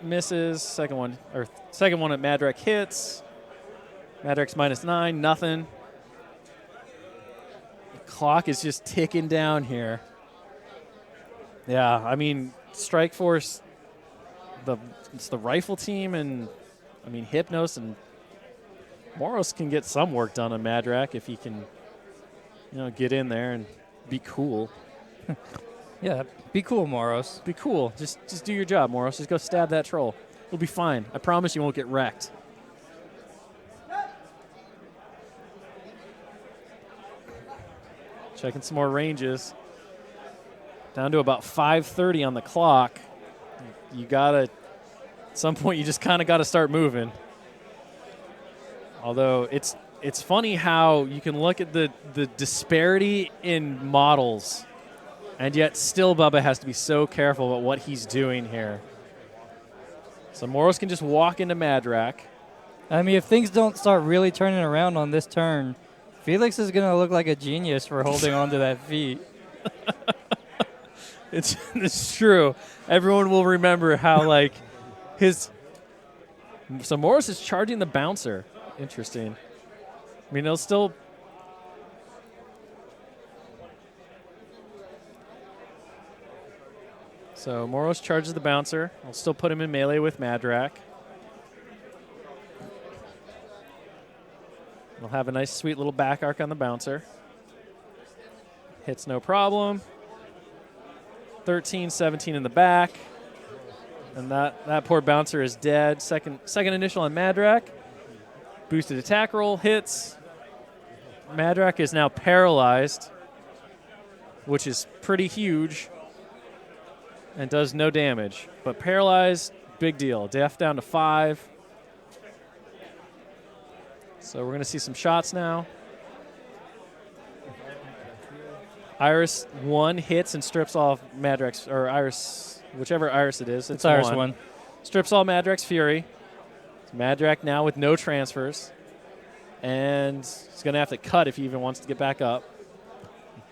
Speaker 2: misses. Second one at Madrak hits. Madrak's -9, nothing. The clock is just ticking down here. Yeah, I mean, Strike Force, it's the rifle team, and I mean, Hypnos and Moros can get some work done on Madrak if he can, get in there and be cool.
Speaker 1: Yeah, be cool, Moros.
Speaker 2: Be cool. Just do your job, Moros. Just go stab that troll. You'll be fine. I promise you won't get wrecked. Checking some more ranges. Down to about 5:30 on the clock. You gotta, at some point, you just kind of got to start moving. Although it's funny how you can look at the disparity in models, and yet still Bubba has to be so careful about what he's doing here. So Moros can just walk into Madrak.
Speaker 1: I mean, if things don't start really turning around on this turn, Felix is going to look like a genius for holding on to that feat.
Speaker 2: It's true. Everyone will remember how, like, so Moros is charging the bouncer. Interesting. I mean, he'll still... So Moros charges the bouncer. I'll still put him in melee with Madrak. We'll have a nice, sweet little back arc on the bouncer. Hits no problem. 13, 17 in the back. And that poor bouncer is dead. Second initial on Madrak. Boosted attack roll, hits. Madrak is now paralyzed, which is pretty huge, and does no damage. But paralyzed, big deal. Death down to 5. So we're going to see some shots now. Iris 1 hits and strips off Madrak's, or Iris, whichever Iris it is.
Speaker 1: It's Iris 1.
Speaker 2: Strips all Madrak's fury. So Madrak now with no transfers. And he's going to have to cut if he even wants to get back up.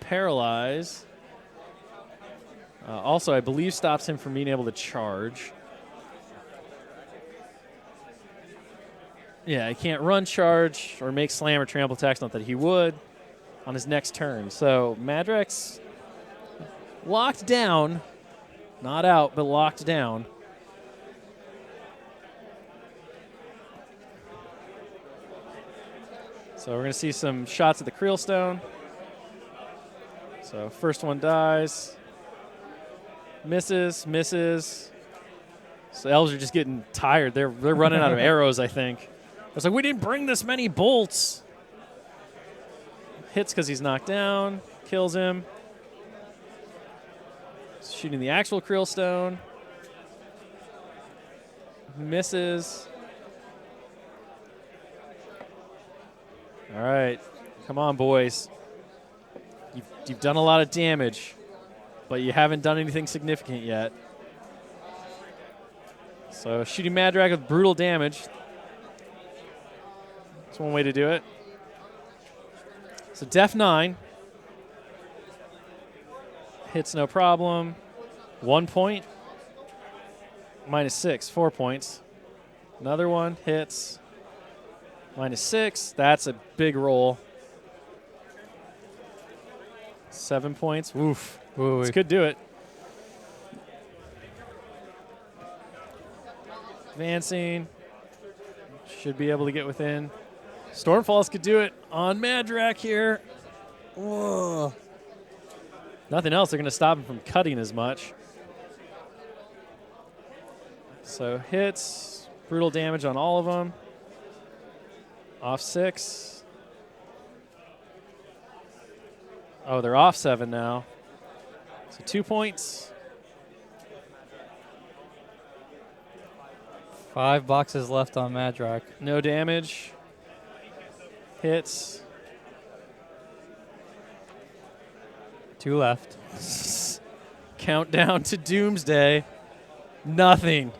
Speaker 2: Paralyze. Also, I believe stops him from being able to charge. Yeah, he can't run, charge, or make slam or trample attacks, not that he would, on his next turn. So Madrak's locked down. Not out, but locked down. So we're going to see some shots at the Creel Stone. So first one dies. Misses. So elves are just getting tired. They're running out of arrows, I think. It's like, we didn't bring this many bolts. Hits because he's knocked down. Kills him. Shooting the actual Creel Stone. Misses. All right. Come on, boys. You've done a lot of damage. but you haven't done anything significant yet. So shooting Madrak with brutal damage. That's one way to do it. So Def 9. Hits no problem. 1 point. -6, 4 points. Another one hits. -6. That's a big roll. 7 points. Oof.
Speaker 1: Ooh,
Speaker 2: This could do it. Advancing. Should be able to get within. Stormfalls could do it on Madrak here. Whoa. Nothing else. They're going to stop him from cutting as much. So hits. Brutal damage on all of them. Off 6. Oh, they're off 7 now. So 2 points.
Speaker 1: 5 boxes left on Madrak.
Speaker 2: No damage. Hits.
Speaker 1: 2 left.
Speaker 2: Countdown to Doomsday. Nothing.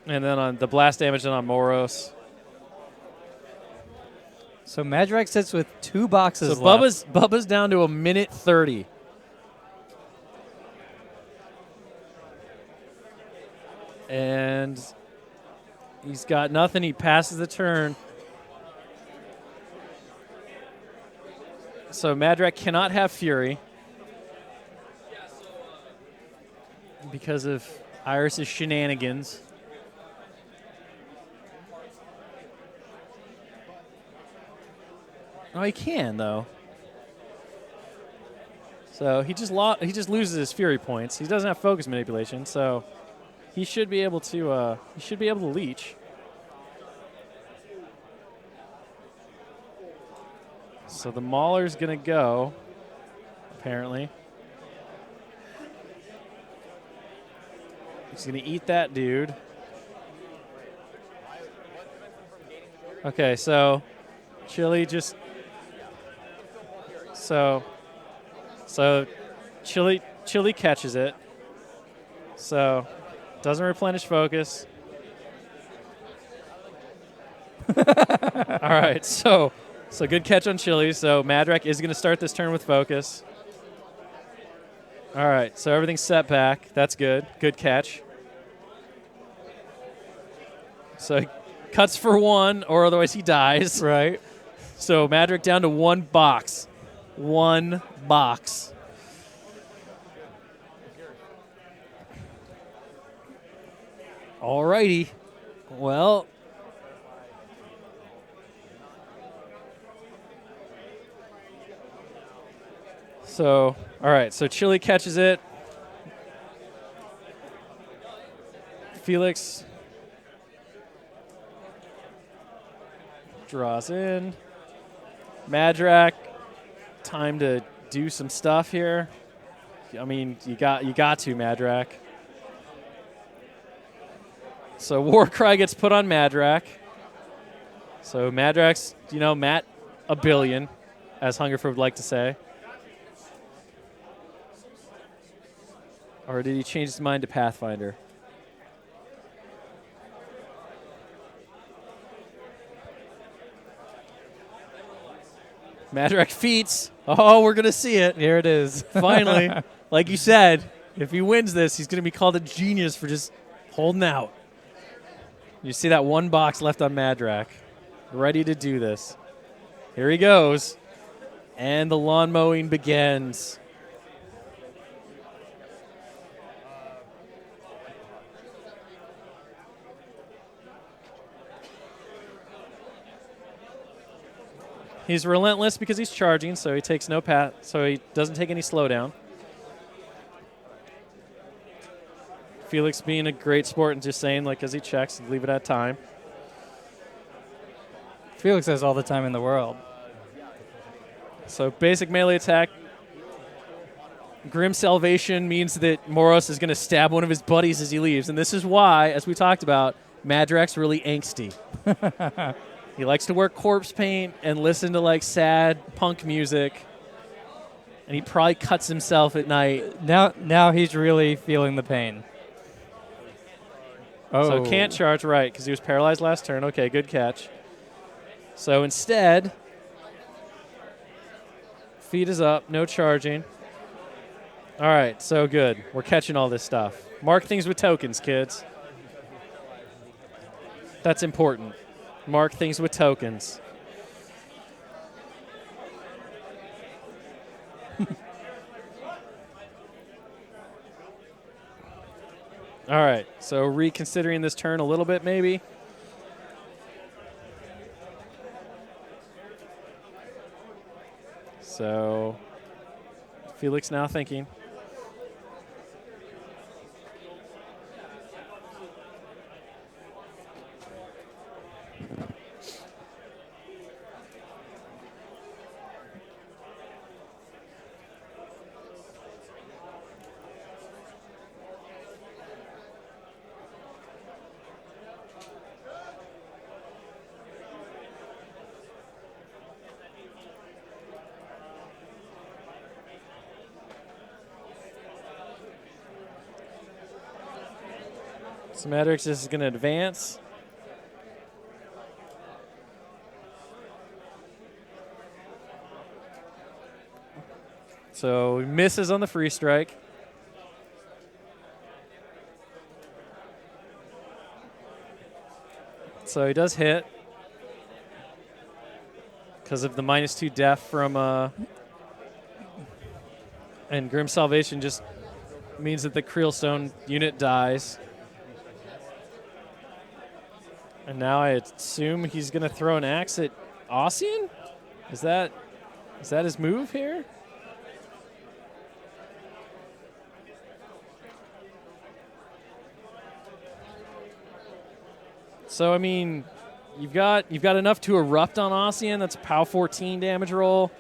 Speaker 2: And then on the blast damage on Moros.
Speaker 1: So Madrak sits with 2 boxes
Speaker 2: So
Speaker 1: left.
Speaker 2: Bubba's down to a minute 30. And he's got nothing. He passes the turn. So Madrak cannot have Fury because of Iris's shenanigans. Oh, he can though. So he just loses his Fury points. He doesn't have focus manipulation, so he should be able to leech. So the Mauler's gonna go, apparently. He's gonna eat that dude. Okay, so Chili just so Chili catches it. So doesn't replenish focus. All right, so good catch on Chili. So Madrak is going to start this turn with focus. All right, so everything's set back. That's good. Good catch. So he cuts for 1, or otherwise he dies.
Speaker 1: Right.
Speaker 2: So Madrak down to 1 box. 1 box. All righty. Well, so, all right, so Chili catches it. Felix draws in. Madrak, time to do some stuff here. I mean, you got to, Madrak. So Warcry gets put on Madrak. So Madrak's, Matt a billion, as Hungerford would like to say. Or did he change his mind to Pathfinder? Madrak feats. Oh, we're going to see it.
Speaker 1: Here it is.
Speaker 2: Finally. Like you said, if he wins this, he's going to be called a genius for just holding out. You see that 1 box left on Madrak. Ready to do this. Here he goes. And the lawn mowing begins. He's relentless because he's charging, so he takes no path, so he doesn't take any slowdown. Felix being a great sport and just saying, as he checks, leave it at time.
Speaker 1: Felix has all the time in the world.
Speaker 2: So basic melee attack. Grim Salvation means that Moros is going to stab one of his buddies as he leaves. And this is why, as we talked about, Madrak's really angsty. He likes to wear corpse paint and listen to like sad punk music. And he probably cuts himself at night.
Speaker 1: Now he's really feeling the pain. Oh.
Speaker 2: So can't charge right because he was paralyzed last turn. Okay, good catch. So instead, feet is up, no charging. All right, so good. We're catching all this stuff. Mark things with tokens, kids. That's important. Mark things with tokens. All right, so reconsidering this turn a little bit maybe. So Felix now thinking. So Madrak is going to advance. So he misses on the free strike. So he does hit because of the -2 def from and Grim Salvation just means that the Creelstone unit dies. And now I assume he's going to throw an axe at Ossian? Is that his move here? So I mean, you've got enough to erupt on Ossian. That's a POW 14 damage roll.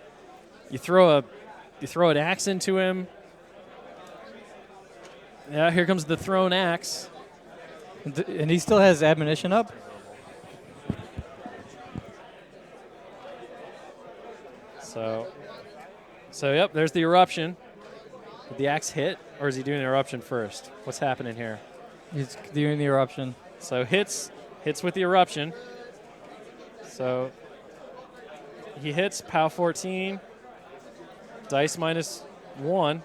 Speaker 2: You throw an axe into him. Yeah, here comes the thrown axe.
Speaker 1: And he still has admonition up?
Speaker 2: So yep, there's the eruption. Did the axe hit, or is he doing the eruption first? What's happening here?
Speaker 1: He's doing the eruption.
Speaker 2: So hits with the eruption. So he hits POW 14. Dice -1.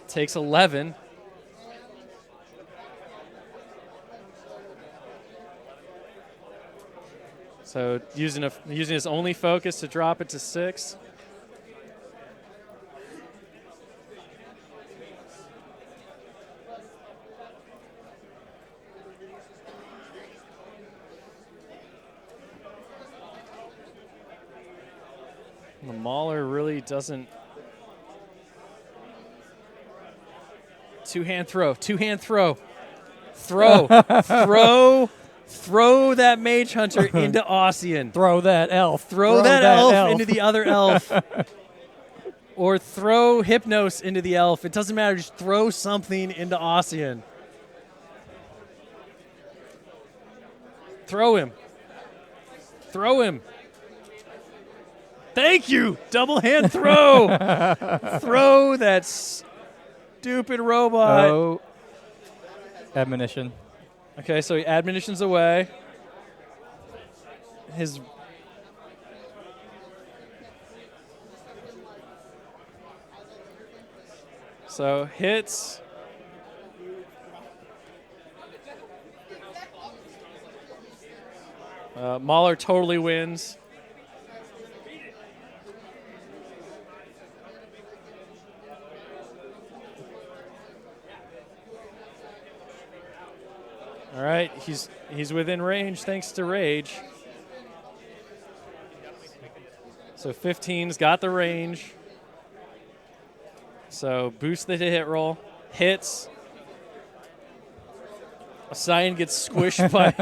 Speaker 2: Takes 11. So using his only focus to drop it to 6. The Mauler really doesn't. Two-hand throw. Throw that Mage Hunter into Ossian.
Speaker 1: Throw that elf.
Speaker 2: Throw that elf into the other elf. Or throw Hypnos into the elf. It doesn't matter. Just throw something into Ossian. Throw him. Thank you. Double hand throw. Throw that stupid robot.
Speaker 1: Oh. Admonition.
Speaker 2: Okay, so he admonitions away. So hits. Mauler totally wins. All right, he's within range thanks to Rage. So 15's got the range. So boost the hit roll. Hits. Ossian gets squished by...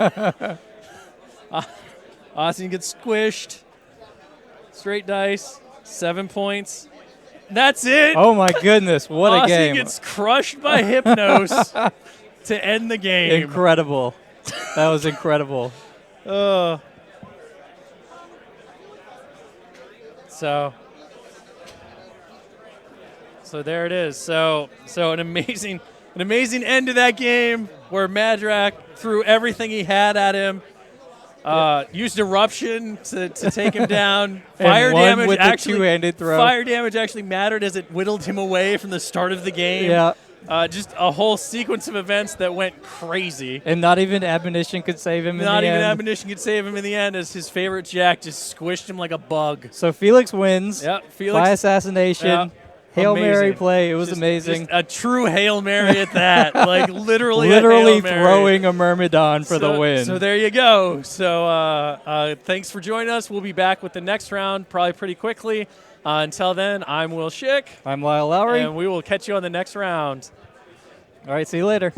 Speaker 2: Ossian gets squished. Straight dice, 7 points. That's it.
Speaker 1: Oh my goodness, what a
Speaker 2: Aussie
Speaker 1: game.
Speaker 2: gets crushed by Hypnos to end the game.
Speaker 1: Incredible. That was incredible.
Speaker 2: So there it is. So an amazing end to that game where Madrak threw everything he had at him. Used eruption to take him down. Fire
Speaker 1: won
Speaker 2: damage
Speaker 1: with the
Speaker 2: actually
Speaker 1: two-handed throw.
Speaker 2: Fire damage actually mattered as it whittled him away from the start of the game.
Speaker 1: Yeah.
Speaker 2: Just a whole sequence of events that went crazy.
Speaker 1: And not even Admonition could save him in the end.
Speaker 2: Not even Admonition could save him in the end as his favorite Jack just squished him like a bug.
Speaker 1: So Felix wins
Speaker 2: Yep, Felix.
Speaker 1: by assassination.
Speaker 2: Yeah.
Speaker 1: Hail
Speaker 2: Amazing.
Speaker 1: Mary play. It was
Speaker 2: Just
Speaker 1: amazing.
Speaker 2: a true Hail Mary at that. Like literally a
Speaker 1: Literally
Speaker 2: Hail Mary.
Speaker 1: throwing a Myrmidon for the win.
Speaker 2: So there you go. So thanks for joining us. We'll be back with the next round probably pretty quickly. Until then, I'm Will Shick.
Speaker 1: I'm Lyle Lowery.
Speaker 2: And we will catch you on the next round.
Speaker 1: All right, see you later.